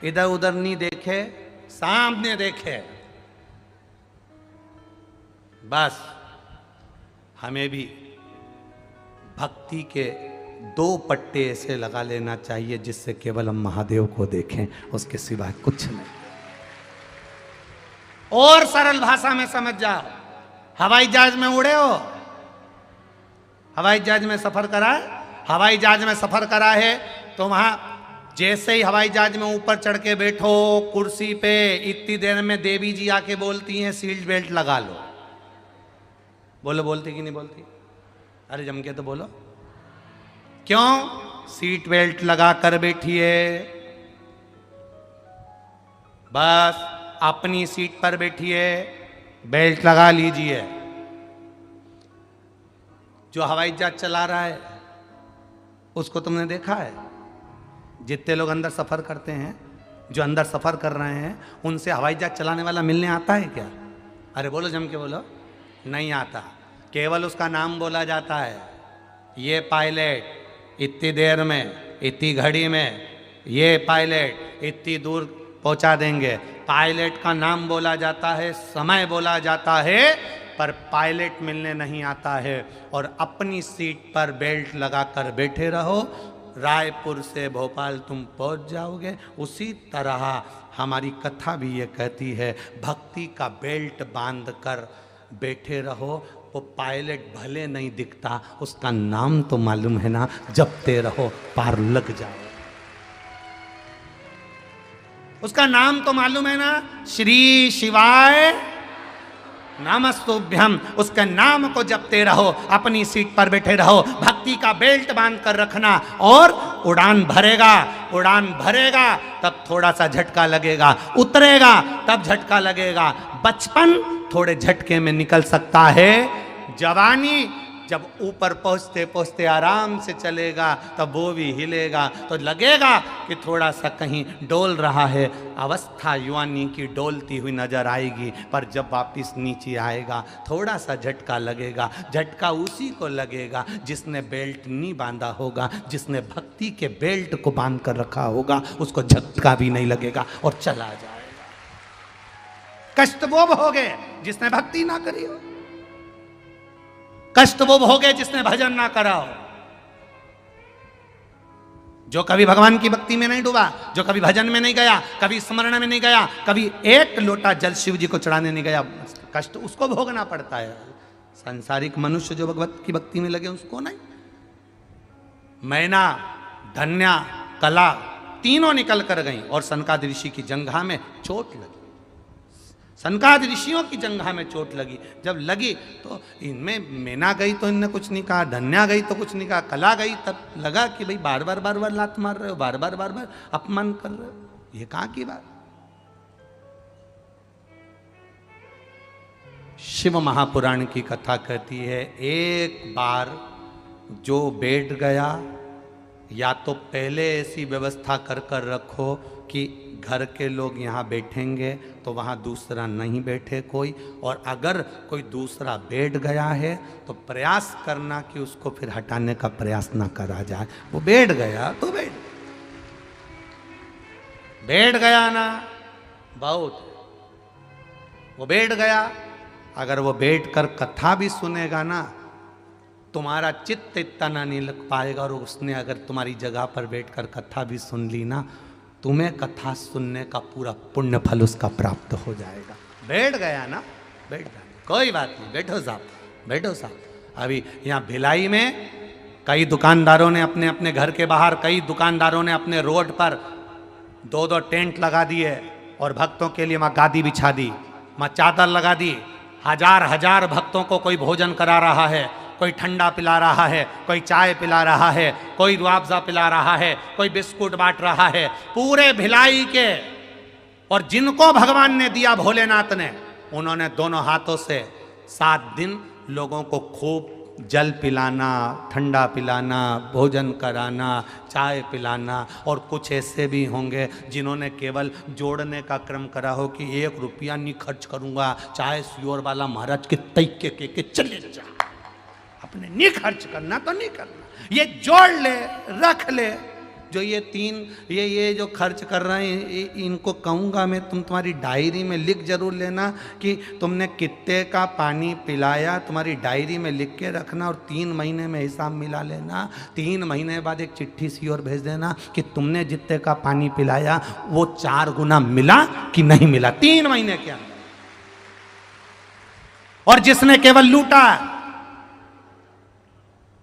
इधर उधर नहीं देखे, सामने देखे। बस हमें भी भक्ति के दो पट्टे ऐसे लगा लेना चाहिए जिससे केवल हम महादेव को देखें, उसके सिवाय कुछ नहीं। और सरल भाषा में समझ जाओ, हवाई जहाज में उड़े हो? हवाई जहाज में सफर करा है? हवाई जहाज में सफर करा है तो वहां जैसे ही हवाई जहाज में ऊपर चढ़ के बैठो कुर्सी पे, इतनी देर में देवी जी आके बोलती हैं सीट बेल्ट लगा लो। बोलो, बोलती कि नहीं बोलती? अरे जम के तो बोलो। क्यों? सीट बेल्ट लगा कर बैठिए, बस अपनी सीट पर बैठिए, बेल्ट लगा लीजिए। जो हवाई जहाज चला रहा है उसको तुमने देखा है? जितने लोग अंदर सफर करते हैं, जो अंदर सफर कर रहे हैं, उनसे हवाई जहाज चलाने वाला मिलने आता है क्या? अरे बोलो, जम के बोलो। नहीं आता, केवल उसका नाम बोला जाता है। ये पायलट इतनी देर में, इतनी घड़ी में, ये पायलट इतनी दूर पहुंचा देंगे। पायलट का नाम बोला जाता है, समय बोला जाता है, पर पायलट मिलने नहीं आता है। और अपनी सीट पर बेल्ट लगाकर बैठे रहो, रायपुर से भोपाल तुम पहुंच जाओगे। उसी तरह हमारी कथा भी ये कहती है, भक्ति का बेल्ट बांध कर बैठे रहो। वो पायलट भले नहीं दिखता, उसका नाम तो मालूम है ना, जपते रहो पार लग जाओ। उसका नाम तो मालूम है ना, श्री शिवाय नमस्तुभ्यम। उसके नाम को जपते रहो, अपनी सीट पर बैठे रहो, भक्ति का बेल्ट बांध कर रखना। और उड़ान भरेगा, उड़ान भरेगा तब थोड़ा सा झटका लगेगा, उतरेगा तब झटका लगेगा। बचपन थोड़े झटके में निकल सकता है, जवानी जब ऊपर पहुंचते पहुंचते आराम से चलेगा तब वो भी हिलेगा तो लगेगा कि थोड़ा सा कहीं डोल रहा है। अवस्था युवानी की डोलती हुई नजर आएगी, पर जब वापिस नीचे आएगा थोड़ा सा झटका लगेगा। झटका उसी को लगेगा जिसने बेल्ट नहीं बांधा होगा, जिसने भक्ति के बेल्ट को बांध कर रखा होगा, उसको झटका भी नहीं लगेगा और चला जाएगा। कष्ट वो भोगे जिसने भक्ति ना करी हो, कष्ट वो भोगे जिसने भजन ना करा हो। जो कभी भगवान की भक्ति में नहीं डूबा, जो कभी भजन में नहीं गया, कभी स्मरण में नहीं गया, कभी एक लोटा जल शिव जी को चढ़ाने नहीं गया, कष्ट उसको भोगना पड़ता है। सांसारिक मनुष्य जो भगवत की भक्ति में लगे उसको नहीं। मैना, धन्या, कला तीनों निकल कर गई और सनकादि ऋषि की जंघा में चोट लगी। सनकादि ऋषियों की जंघा में चोट लगी। जब लगी तो इनमें मैना गई तो इनने कुछ नहीं कहा, धन्या गई तो कुछ नहीं कहा, कला गई तब लगा कि भाई बार बार लात मार रहे हो, बार बार अपमान कर रहे हो, ये कहाँ की बात। शिव महापुराण की कथा कहती है, एक बार जो बैठ गया, या तो पहले ऐसी व्यवस्था कर कर रखो कि घर के लोग यहाँ बैठेंगे तो वहाँ दूसरा नहीं बैठे कोई, और अगर कोई दूसरा बैठ गया है तो प्रयास करना कि उसको फिर हटाने का प्रयास ना करा जाए। वो बैठ गया तो बैठ गया ना, बहुत वो बैठ गया। अगर वो बैठ कर कथा भी सुनेगा ना तुम्हारा चित्त इतना नहीं लग पाएगा। और उसने अगर तुम्हारी जगह पर बैठकर कथा भी सुन ली ना, तुम्हें कथा सुनने का पूरा पुण्य फल उसका प्राप्त हो जाएगा। बैठ गया ना, बैठ गया, कोई बात नहीं, बैठो साहब, बैठो साहब। अभी यहाँ भिलाई में कई दुकानदारों ने अपने अपने घर के बाहर, कई दुकानदारों ने अपने रोड पर 2-2 टेंट लगा दिए और भक्तों के लिए वहाँ गादी बिछा दी, वहाँ चादर लगा दी। हजार भक्तों को कोई भोजन करा रहा है, कोई ठंडा पिला रहा है, कोई चाय पिला रहा है, कोई रुआवजा पिला रहा है, कोई बिस्कुट बांट रहा है, पूरे भिलाई के। और जिनको भगवान ने दिया भोलेनाथ ने, उन्होंने दोनों हाथों से 7 दिन लोगों को खूब जल पिलाना, ठंडा पिलाना, भोजन कराना, चाय पिलाना। और कुछ ऐसे भी होंगे जिन्होंने केवल जोड़ने का क्रम करा हो कि 1 रुपया नहीं खर्च करूंगा, चाहे सियोर वाला महाराज के तैके के चले जा, अपने नहीं खर्च करना तो नहीं करना, ये जोड़ ले, रख ले। जो ये 3 ये जो खर्च कर रहे हैं, इनको कहूँगा मैं, तुम्हारी डायरी में लिख जरूर लेना कि तुमने कितने का पानी पिलाया, तुम्हारी डायरी में लिख के रखना और 3 महीने में हिसाब मिला लेना। 3 महीने बाद एक चिट्ठी सी और भेज देना कि तुमने जितने का पानी पिलाया वो 4 गुना मिला कि नहीं मिला, 3 महीने के अंदर। और जिसने केवल लूटा,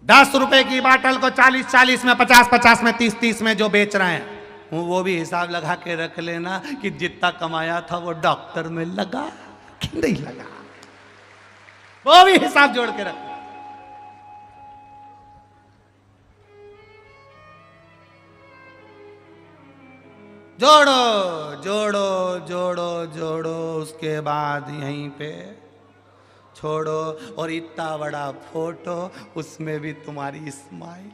10 रुपए की बाटल को 40-40 में, 50-50 में, 30-30 में जो बेच रहे हैं, वो भी हिसाब लगा के रख लेना कि जितना कमाया था वो डॉक्टर में लगा कि नहीं लगा, वो भी हिसाब जोड़ के रख। जोड़ो जोड़ो जोड़ो जोड़ो, उसके बाद यहीं पे छोड़ो। और इतना बड़ा फोटो, उसमें भी तुम्हारी स्माइल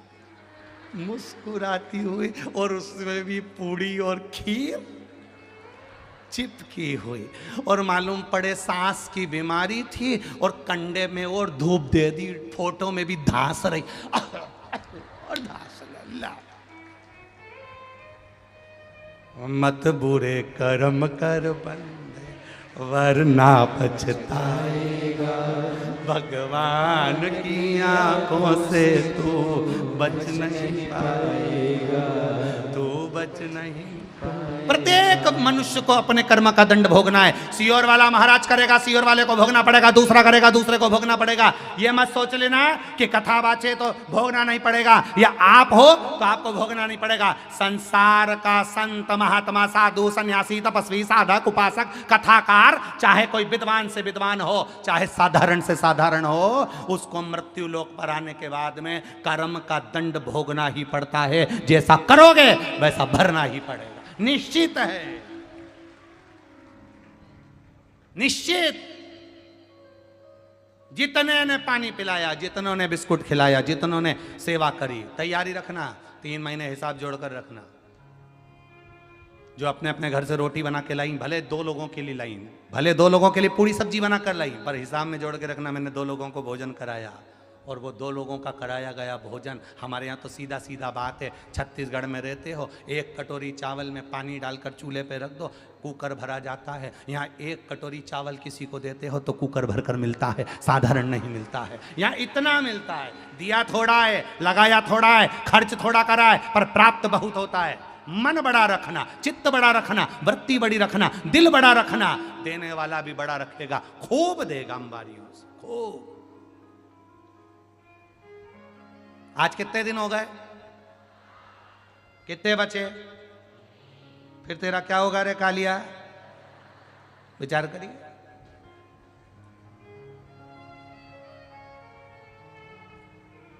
मुस्कुराती हुई, और उसमें भी पूड़ी और खीर चिपकी हुई। और मालूम पड़े सांस की बीमारी थी और कंडे में और धूप दे दी, फोटो में भी धांस रही और धांस ला। मत बुरे कर्म कर बंदे वरना पछताएगा, भगवान की आंखों से तू बच नहीं पाएगा, तू बच नहीं। प्रत्येक मनुष्य को अपने कर्म का दंड भोगना है। सियोर वाला महाराज करेगा, सियोर वाले को भोगना पड़ेगा, दूसरा करेगा, दूसरे को भोगना पड़ेगा। ये मत सोच लेना कि कथा बाचे तो भोगना नहीं पड़ेगा, या आप हो तो आपको भोगना नहीं पड़ेगा। संसार का संत, महात्मा, साधु, सन्यासी, तपस्वी, साधक, उपासक, कथाकार, चाहे कोई विद्वान से विद्वान हो, चाहे साधारण से साधारण हो, उसको मृत्यु लोक पर आने के बाद में कर्म का दंड भोगना ही पड़ता है। जैसा करोगे वैसा भरना ही पड़ेगा, निश्चित है, निश्चित। जितने ने पानी पिलाया, जितनों ने बिस्कुट खिलाया, जितनों ने सेवा करी, तैयारी रखना, 3 महीने हिसाब जोड़कर रखना। जो अपने अपने घर से रोटी बना के लाई, भले 2 लोगों के लिए लाई, भले 2 लोगों के लिए पूरी सब्जी बना कर लाई, पर हिसाब में जोड़ के रखना, मैंने 2 लोगों को भोजन कराया। और वो 2 लोगों का कराया गया भोजन, हमारे यहाँ तो सीधा सीधा बात है, छत्तीसगढ़ में रहते हो, 1 कटोरी चावल में पानी डालकर चूल्हे पे रख दो, कुकर भरा जाता है। यहाँ 1 कटोरी चावल किसी को देते हो तो कुकर भरकर मिलता है, साधारण नहीं मिलता है। यहाँ इतना मिलता है, दिया थोड़ा है, लगाया थोड़ा है, खर्च थोड़ा करा है, पर प्राप्त बहुत होता है। मन बड़ा रखना, चित्त बड़ा रखना, वृत्ति बड़ी रखना, दिल बड़ा रखना, देने वाला भी बड़ा रखेगा, खूब देगा अंबारियों से, खूब। आज कितने दिन हो गए, कितने बचे, फिर तेरा क्या होगा रे कालिया, विचार करिए।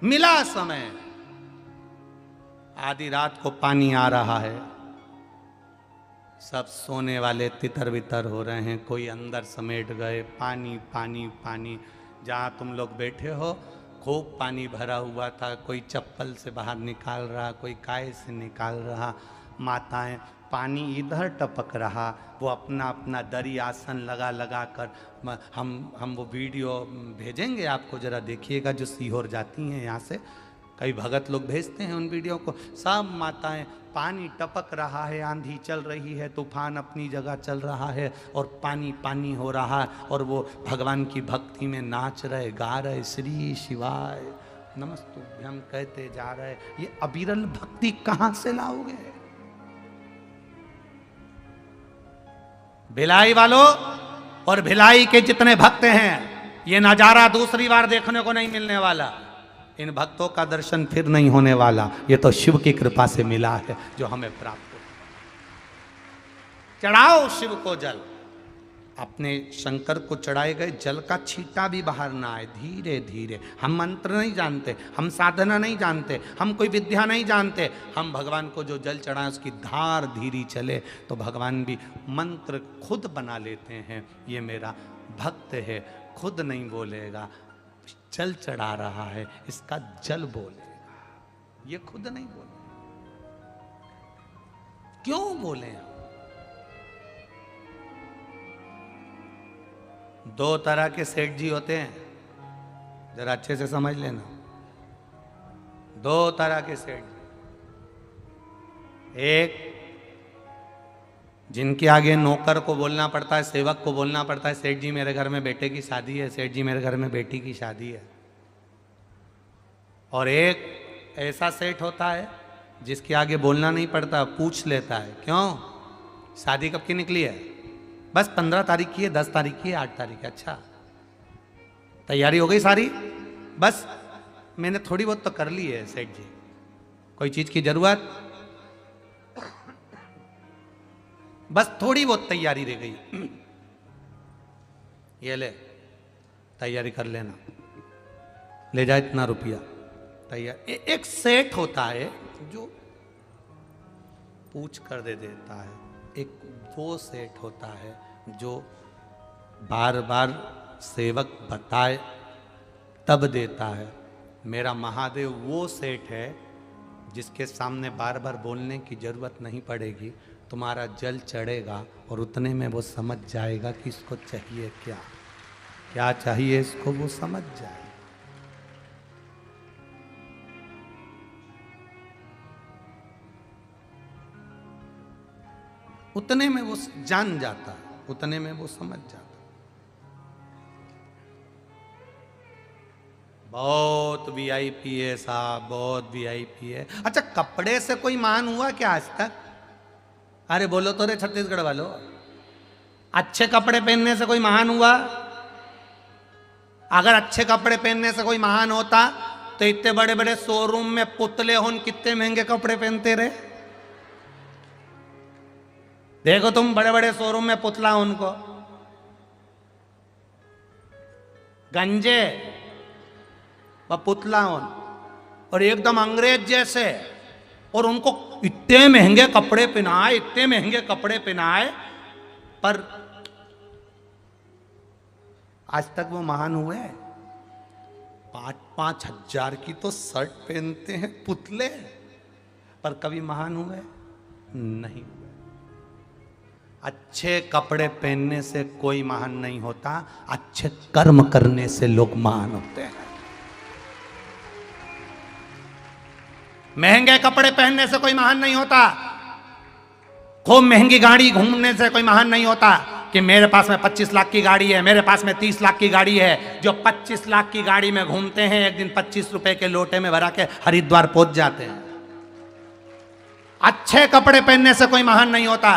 मिला समय, आधी रात को पानी आ रहा है, सब सोने वाले तितर बितर हो रहे हैं, कोई अंदर समेट गए, पानी पानी पानी। जहाँ तुम लोग बैठे हो खूब पानी भरा हुआ था, कोई चप्पल से बाहर निकाल रहा, कोई काय से निकाल रहा, माताएं, पानी इधर टपक रहा, वो अपना अपना दरी आसन लगा लगा कर। हम वो वीडियो भेजेंगे आपको, ज़रा देखिएगा, जो सीहोर जाती हैं यहाँ से, कई भगत लोग भेजते हैं उन वीडियो को। सब माताएं, पानी टपक रहा है, आंधी चल रही है, तूफान अपनी जगह चल रहा है, और पानी पानी हो रहा है, और वो भगवान की भक्ति में नाच रहे, गा रहे, श्री शिवाय नमस्तुभ्यम कहते जा रहे, ये अविरल भक्ति कहां से लाओगे? भिलाई वालों और भिलाई के जितने भक्त हैं, ये नजारा दूसरी बार देखने को नहीं मिलने वाला। इन भक्तों का दर्शन फिर नहीं होने वाला। ये तो शिव की कृपा से मिला है जो हमें प्राप्त हो। चढ़ाओ शिव को जल। अपने शंकर को चढ़ाए गए जल का छींटा भी बाहर ना आए, धीरे धीरे। हम मंत्र नहीं जानते, हम साधना नहीं जानते, हम कोई विद्या नहीं जानते। हम भगवान को जो जल चढ़ाएं उसकी धार धीरे चले तो भगवान भी मंत्र खुद बना लेते हैं। ये मेरा भक्त है, खुद नहीं बोलेगा, जल चढ़ा रहा है, इसका जल बोलेगा, ये खुद नहीं बोलेगा। क्यों बोले? दो तरह के सेठ जी होते हैं, जरा अच्छे से समझ लेना। दो तरह के सेठ जी, एक जिनके आगे नौकर को बोलना पड़ता है, सेवक को बोलना पड़ता है, सेठ जी मेरे घर में बेटे की शादी है, सेठ जी मेरे घर में बेटी की शादी है। और एक ऐसा सेठ होता है जिसके आगे बोलना नहीं पड़ता, पूछ लेता है, क्यों शादी कब की निकली है? बस 15 तारीख की है, 10 तारीख की है, 8 तारीख है। अच्छा, तैयारी हो गई सारी? बस मैंने थोड़ी बहुत तो कर ली है सेठ जी, कोई चीज की जरूरत? बस थोड़ी बहुत तैयारी रह गई, ये ले तैयारी कर लेना, ले जा इतना रुपया तैयार। एक सेठ होता है जो पूछ कर दे देता है, एक वो सेठ होता है जो बार बार सेवक बताए तब देता है। मेरा महादेव वो सेठ है जिसके सामने बार बार बोलने की जरूरत नहीं पड़ेगी, तुम्हारा जल चढ़ेगा और उतने में वो समझ जाएगा कि इसको चाहिए क्या, क्या चाहिए इसको, वो समझ जाएगा। उतने में वो जान जाता है, उतने में वो समझ जाता है। बहुत वीआईपी है साहब, बहुत वीआईपी है। अच्छा, कपड़े से कोई महान हुआ क्या आज तक? अरे बोलो तो रे छत्तीसगढ़ वालों, अच्छे कपड़े पहनने से कोई महान हुआ? अगर अच्छे कपड़े पहनने से कोई महान होता तो इतने बड़े बड़े शोरूम में पुतले होन कितने महंगे कपड़े पहनते रहे। देखो तुम बड़े बड़े शोरूम में पुतला उनको गंजे व पुतला उन और एकदम अंग्रेज जैसे, और उनको इतने महंगे कपड़े पहनाए, इतने महंगे कपड़े पहनाए, पर आज तक वो महान हुए? 5-5 हजार की तो शर्ट पहनते हैं पुतले, पर कभी महान हुए नहीं। अच्छे कपड़े पहनने से कोई महान नहीं होता, अच्छे कर्म करने से लोग महान होते हैं। महंगे कपड़े पहनने से कोई महान नहीं होता, खूब महंगी गाड़ी घूमने से कोई महान नहीं होता कि मेरे पास में 25 लाख की गाड़ी है, मेरे पास में 30 लाख की गाड़ी है। जो 25 लाख की गाड़ी में घूमते हैं एक दिन 25 रुपए के लोटे में भरा के हरिद्वार पहुंच जाते हैं। अच्छे कपड़े पहनने से कोई महान नहीं होता,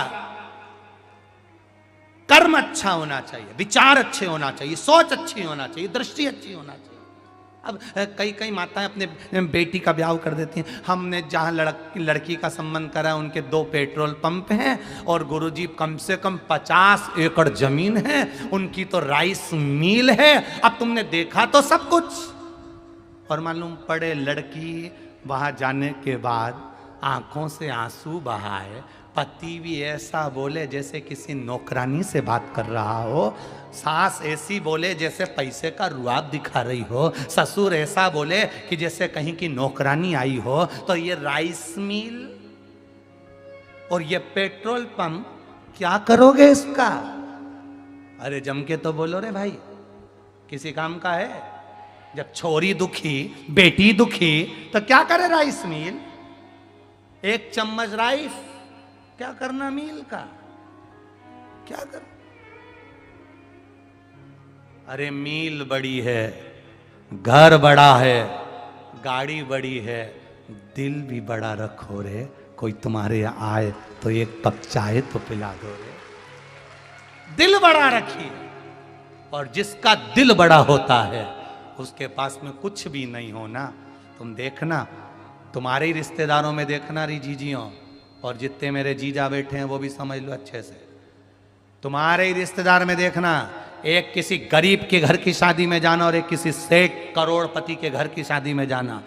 कर्म अच्छा होना चाहिए, विचार अच्छे होना चाहिए, सोच अच्छी होना चाहिए, दृष्टि अच्छी होना चाहिए। अब कई कई माताएं अपने बेटी का ब्याह कर देती हैं। हमने जहाँ लड़की का संबंध करा उनके 2 पेट्रोल पंप हैं और गुरुजी कम से कम 50 एकड़ जमीन है, उनकी तो राइस मिल है। अब तुमने देखा तो सब कुछ, और मालूम पड़े लड़की वहाँ जाने के बाद आंखों से आंसू बहाए, पति भी ऐसा बोले जैसे किसी नौकरानी से बात कर रहा हो, सास ऐसी बोले जैसे पैसे का रुआब दिखा रही हो, ससुर ऐसा बोले कि जैसे कहीं की नौकरानी आई हो। तो ये राइस मिल और ये पेट्रोल पंप क्या करोगे इसका? अरे जम के तो बोलो रे भाई, किसी काम का है? जब छोरी दुखी, बेटी दुखी, तो क्या करे राइस मिल? 1 चम्मच राइस क्या करना मील का, क्या कर? अरे मील बड़ी है, घर बड़ा है, गाड़ी बड़ी है, दिल भी बड़ा रखो रे, कोई तुम्हारे यहाँ आए तो एक कप चाय तो पिला दो रे। दिल बड़ा रखिए, और जिसका दिल बड़ा होता है उसके पास में कुछ भी नहीं होना। तुम देखना, तुम्हारे ही रिश्तेदारों में देखना री जीजियों, और जितने मेरे जीजा बैठे हैं वो भी समझ लो अच्छे से, तुम्हारे ही रिश्तेदार में देखना, एक किसी गरीब के घर की शादी में जाना और एक किसी सेठ करोड़पति के घर की शादी में जाना।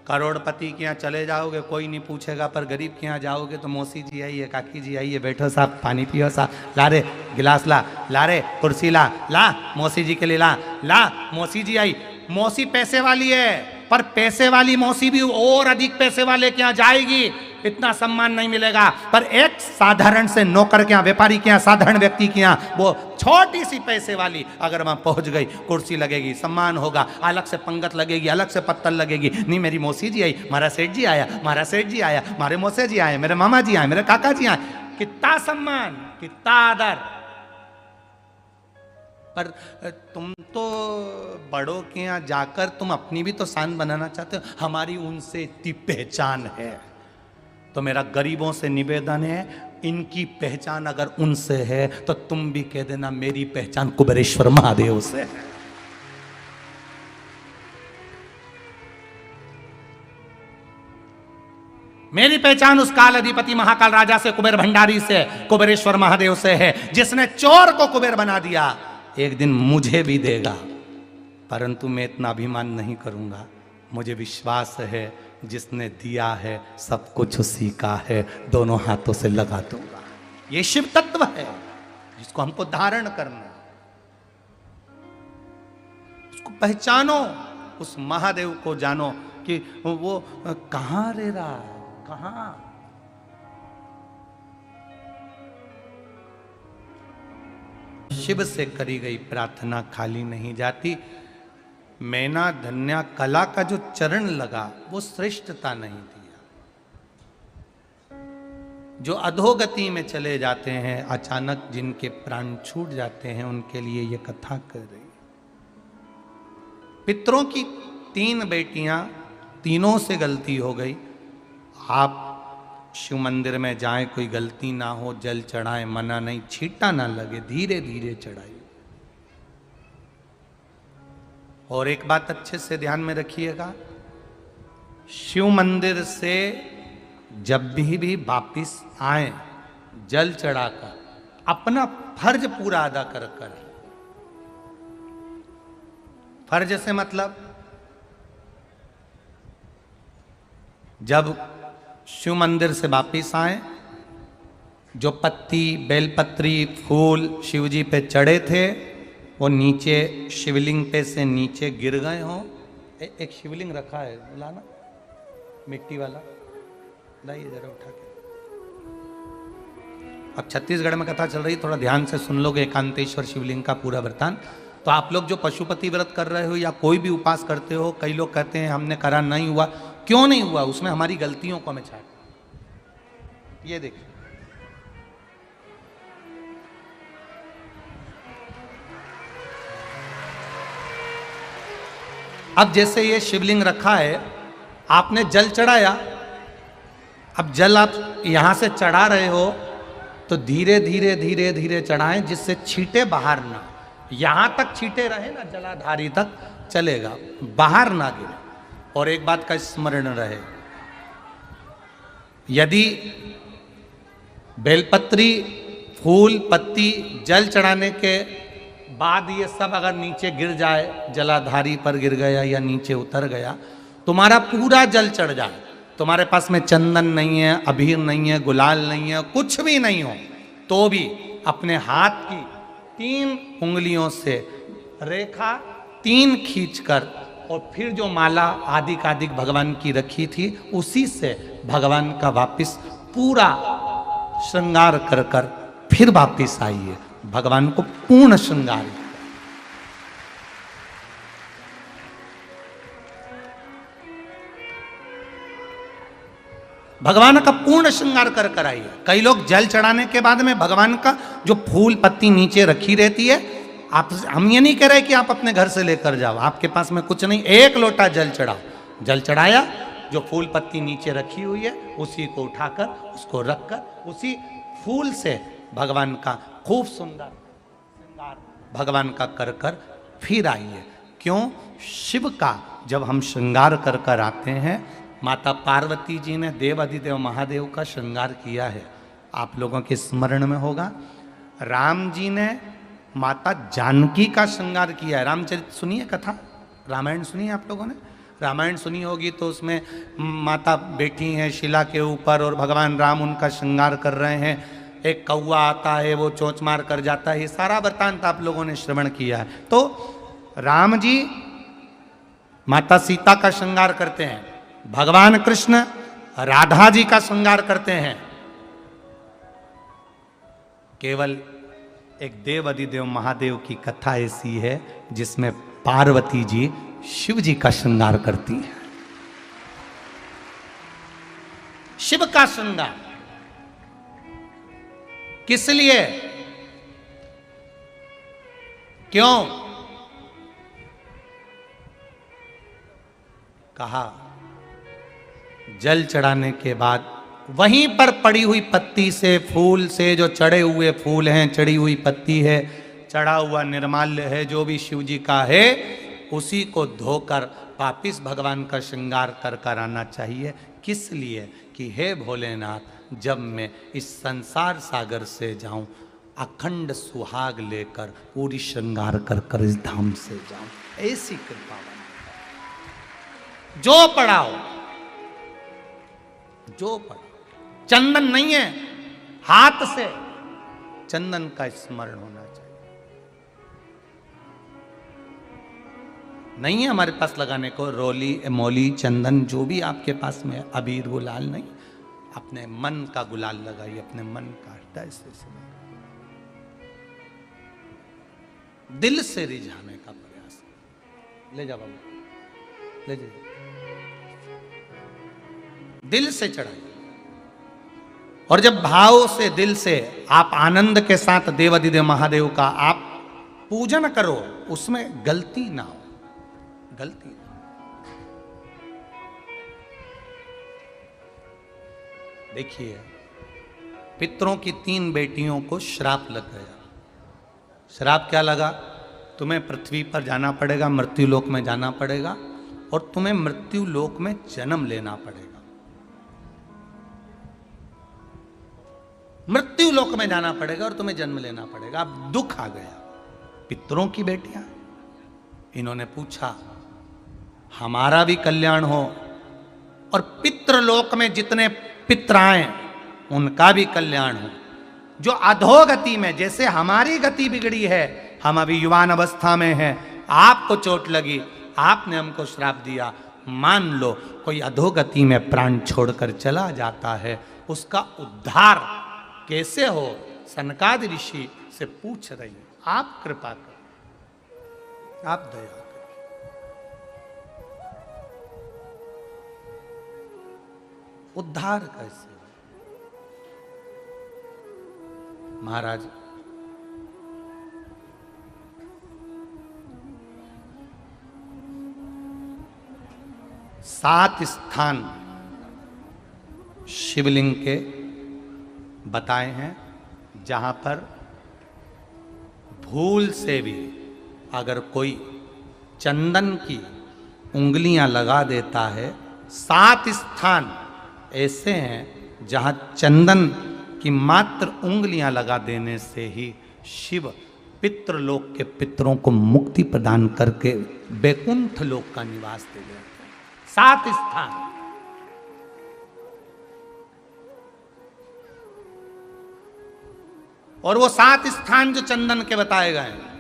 करोड़पति के यहाँ चले जाओगे कोई नहीं पूछेगा, पर गरीब के यहाँ जाओगे तो मौसी जी आइए, काकी जी आइए, बैठो साहब, पानी पियो साहब, ला रे गिलास, ला रे कुर्सी, ला मौसी जी के लिए, ला मौसी जी आई। मौसी पैसे वाली है, पर पैसे वाली मौसी भी और अधिक पैसे वाले के यहाँ जाएगी, इतना सम्मान नहीं मिलेगा। पर एक साधारण से नौकर के यहाँ, व्यापारी के यहाँ, साधारण व्यक्ति के यहाँ, वो छोटी सी पैसे वाली अगर वहां पहुंच गई, कुर्सी लगेगी, सम्मान होगा, अलग से पंगत लगेगी, अलग से पत्तल लगेगी। नहीं मेरी मौसी जी आई, हमारा सेठ जी आया, हमारा सेठ जी आया, हमारे मौसे जी आए, मेरे मामा जी आए, मेरे काका जी आए, कितना सम्मान, कितना आदर। पर तुम तो बड़ों के यहाँ जाकर तुम अपनी भी तो शान बनाना चाहते हो, हमारी उनसे इतनी पहचान है। तो मेरा गरीबों से निवेदन है, इनकी पहचान अगर उनसे है तो तुम भी कह देना मेरी पहचान कुबेरेश्वर महादेव से है। मेरी पहचान उस काल अधिपति महाकाल राजा से, कुबेर भंडारी से, कुबेरेश्वर महादेव से है, जिसने चोर को कुबेर बना दिया। एक दिन मुझे भी देगा, परंतु मैं इतना अभिमान नहीं करूंगा। मुझे विश्वास है जिसने दिया है सब कुछ उसी का है, दोनों हाथों से लगा दूंगा। ये शिव तत्व है जिसको हमको धारण करना है, उसको पहचानो, उस महादेव को जानो कि वो कहां रह रहा है, कहां। शिव से करी गई प्रार्थना खाली नहीं जाती। मैना धन्या कला का जो चरण लगा वो श्रेष्ठता नहीं दिया। जो अधोगति में चले जाते हैं, अचानक जिनके प्राण छूट जाते हैं, उनके लिए ये कथा कर रही। पितरों की 3 बेटियां, तीनों से गलती हो गई। आप शिव मंदिर में जाएं, कोई गलती ना हो, जल चढ़ाएं, मना नहीं, छींटा ना लगे, धीरे धीरे चढ़ाइए। और एक बात अच्छे से ध्यान में रखिएगा, शिव मंदिर से जब भी वापिस आए, जल चढ़ाकर अपना फर्ज पूरा अदा कर कर। फर्ज से मतलब जब शिव मंदिर से वापिस आए, जो पत्ती, बेलपत्री, फूल शिव जी पे चढ़े थे वो नीचे शिवलिंग पे से नीचे गिर गए हों। एक शिवलिंग रखा है, लाना मिट्टी वाला, लाइए जरा उठा के। अब छत्तीसगढ़ में कथा चल रही, थोड़ा ध्यान से सुन लोगे एकांतेश्वर शिवलिंग का पूरा वृतांत। तो आप लोग जो पशुपति व्रत कर रहे हो या कोई भी उपास करते हो, कई लोग कहते हैं हमने करा नहीं हुआ। क्यों नहीं हुआ? उसमें हमारी गलतियों को हमें छाट। ये देखिए, अब जैसे ये शिवलिंग रखा है, आपने जल चढ़ाया, अब जल आप यहां से चढ़ा रहे हो तो धीरे धीरे धीरे धीरे चढ़ाएं, जिससे छींटे बाहर ना, यहां तक छींटे रहे ना, जलाधारी तक चलेगा, बाहर ना गिरे। और एक बात का स्मरण रहे, यदि बेलपत्री, फूल, पत्ती जल चढ़ाने के बाद ये सब अगर नीचे गिर जाए, जलाधारी पर गिर गया या नीचे उतर गया, तुम्हारा पूरा जल चढ़ जाए, तुम्हारे पास में चंदन नहीं है, अबीर नहीं है, गुलाल नहीं है, कुछ भी नहीं हो, तो भी अपने हाथ की 3 उंगलियों से रेखा 3 खींचकर और फिर जो माला आदिक भगवान की रखी थी उसी से भगवान का वापिस पूरा श्रृंगार कर कर फिर वापिस आइए, भगवान को पूर्ण श्रृंगार। भगवान का पूर्ण श्रृंगार कर कर आइए। कई लोग जल चढ़ाने के बाद में भगवान का जो फूल पत्ती नीचे रखी रहती है, आप, हम ये नहीं कह रहे कि आप अपने घर से लेकर जाओ, आपके पास में कुछ नहीं, 1 लोटा जल चढ़ाओ, जल चढ़ाया, जो फूल पत्ती नीचे रखी हुई है उसी को उठाकर उसको रखकर उसी फूल से भगवान का खूब सुंदर श्रृंगार भगवान का कर कर फिर आइए। क्यों? शिव का जब हम श्रृंगार कर कर आते हैं, माता पार्वती जी ने देव अधिदेव महादेव का श्रृंगार किया है, आप लोगों के स्मरण में होगा। राम जी ने माता जानकी का श्रृंगार किया है। रामचरित सुनिए कथा, रामायण सुनिए आप लोगों ने, रामायण सुनी होगी तो उसमें माता बैठी हैं शिला के ऊपर और भगवान राम उनका श्रृंगार कर रहे हैं। एक कौवा आता है, वो चोंच मार कर जाता है, ये सारा वृत्तांत आप लोगों ने श्रवण किया है। तो राम जी माता सीता का श्रृंगार करते हैं, भगवान कृष्ण राधा जी का श्रृंगार करते हैं। केवल एक देव अधिदेव महादेव की कथा ऐसी है जिसमें पार्वती जी शिव जी का श्रृंगार करती हैं। शिव का श्रृंगार किस लिए? क्यों? कहा जल चढ़ाने के बाद वहीं पर पड़ी हुई पत्ती से, फूल से, जो चढ़े हुए फूल हैं, चढ़ी हुई पत्ती है, चढ़ा हुआ निर्माल्य है, जो भी शिव जी का है, उसी को धोकर वापिस भगवान का श्रृंगार कर कर आना चाहिए। किस लिए? कि हे भोलेनाथ, जब मैं इस संसार सागर से जाऊं, अखंड सुहाग लेकर पूरी श्रृंगार कर कर इस धाम से जाऊं, ऐसी कृपा बना। जो पढ़ाओ, जो पढ़ाओ, चंदन नहीं है, हाथ से चंदन का स्मरण होना चाहिए। नहीं है हमारे पास लगाने को रोली, मोली, चंदन, जो भी आपके पास में है, अबीर गुलाल नहीं, अपने मन का गुलाल लगाइए, अपने मन का हृदय से दिल से रिझाने का प्रयास। ले जा बाबू, ले जा, दिल से चढ़ाइए। और जब भाव से, दिल से आप आनंद के साथ देव अधिदेव महादेव का आप पूजन करो, उसमें गलती ना हो, गलती ना। देखिए, पितरों की 3 बेटियों को श्राप लग गया। श्राप क्या लगा? तुम्हें पृथ्वी पर जाना पड़ेगा, मृत्यु लोक में जाना पड़ेगा, और तुम्हें मृत्यु लोक में जन्म लेना पड़ेगा। मृत्यु लोक में जाना पड़ेगा और तुम्हें जन्म लेना पड़ेगा। अब दुख आ गया। पितरों की बेटियां, इन्होंने पूछा हमारा भी कल्याण हो और पितृलोक में जितने पितर आए उनका भी कल्याण हो। जो अधोगति में, जैसे हमारी गति बिगड़ी है, हम अभी युवान अवस्था में हैं, आपको चोट लगी, आपने हमको श्राप दिया, मान लो कोई अधोगति में प्राण छोड़कर चला जाता है, उसका उद्धार कैसे हो? सनकादि ऋषि से पूछ रही, आप कृपा करो, आप दया करो। उद्धार कैसे हो? महाराज, सात स्थान शिवलिंग के बताए हैं जहां पर भूल से भी अगर कोई चंदन की उंगलियां लगा देता है, 7 स्थान ऐसे हैं जहां चंदन की मात्र उंगलियां लगा देने से ही शिव पितृलोक के पितरों को मुक्ति प्रदान करके वैकुंठ लोक का निवास दे देते हैं। 7 स्थान। और वो 7 स्थान जो चंदन के बताए गए हैं,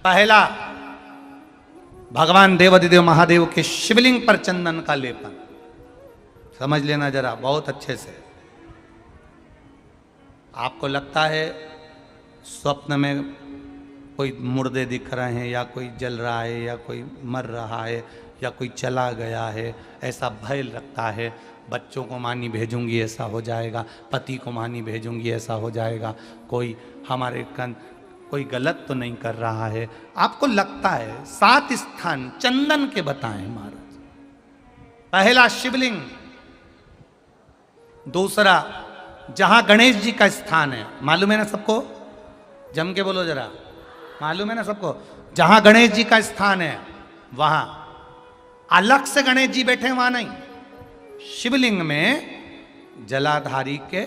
पहला भगवान देवाधिदेव महादेव के शिवलिंग पर चंदन का लेपन। समझ लेना जरा बहुत अच्छे से। आपको लगता है स्वप्न में कोई मुर्दे दिख रहे हैं, या कोई जल रहा है, या कोई मर रहा है, या कोई चला गया है, ऐसा भय लगता है। बच्चों को मानी भेजूंगी ऐसा हो जाएगा, पति को मानी भेजूंगी ऐसा हो जाएगा, कोई हमारे कोई गलत तो नहीं कर रहा है, आपको लगता है। 7 स्थान चंदन के बताएं महाराज। पहला शिवलिंग, दूसरा जहां गणेश जी का स्थान है, मालूम है ना सबको, जम के बोलो जरा, मालूम है ना सबको, जहां गणेश जी का स्थान है वहां अलग से गणेश जी बैठे, वहां नहीं, शिवलिंग में जलाधारी के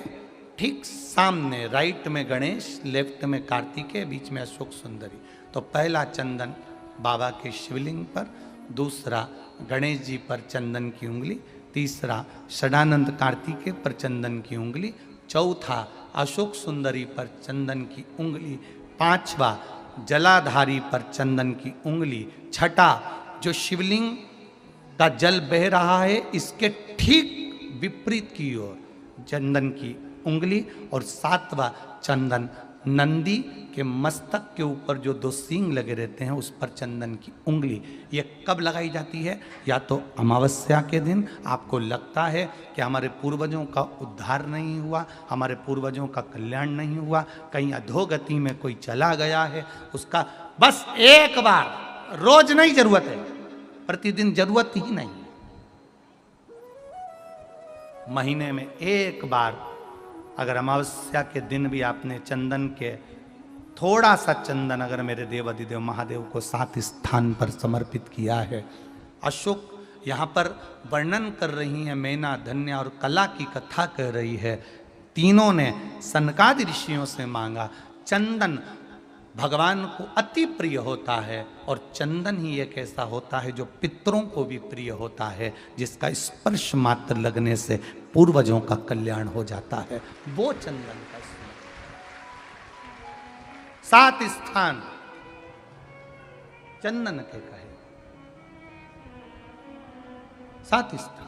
ठीक सामने, राइट में गणेश, लेफ्ट में कार्तिकेय, बीच में अशोक सुंदरी। तो पहला चंदन बाबा के शिवलिंग पर, दूसरा गणेश जी पर चंदन की उंगली, तीसरा षडानंद कार्तिकेय पर चंदन की उंगली, चौथा अशोक सुंदरी पर चंदन की उंगली, पांचवा जलाधारी पर चंदन की उंगली, छठा जो शिवलिंग का जल बह रहा है इसके ठीक विपरीत की ओर चंदन की उंगली, और सातवां चंदन नंदी के मस्तक के ऊपर जो दो सींग लगे रहते हैं उस पर चंदन की उंगली। ये कब लगाई जाती है? या तो अमावस्या के दिन आपको लगता है कि हमारे पूर्वजों का उद्धार नहीं हुआ, हमारे पूर्वजों का कल्याण नहीं हुआ, कहीं अधोगति में कोई चला गया है, उसका बस एक बार, रोज नहीं जरूरत है, प्रतिदिन जरूरत ही नहीं, महीने में एक बार अगर अमावस्या के दिन भी आपने चंदन के थोड़ा सा चंदन अगर मेरे देव अधिदेव महादेव को 7 स्थान पर समर्पित किया है। अशोक यहाँ पर वर्णन कर रही हैं, मैना, धन्य और कला की कथा कह रही है। तीनों ने सनकादि ऋषियों से मांगा। चंदन भगवान को अति प्रिय होता है और चंदन ही एक ऐसा होता है जो पितरों को भी प्रिय होता है, जिसका स्पर्श मात्र लगने से पूर्वजों का कल्याण हो जाता है। वो चंदन का 7 स्थान चंदन के कहे, 7 स्थान।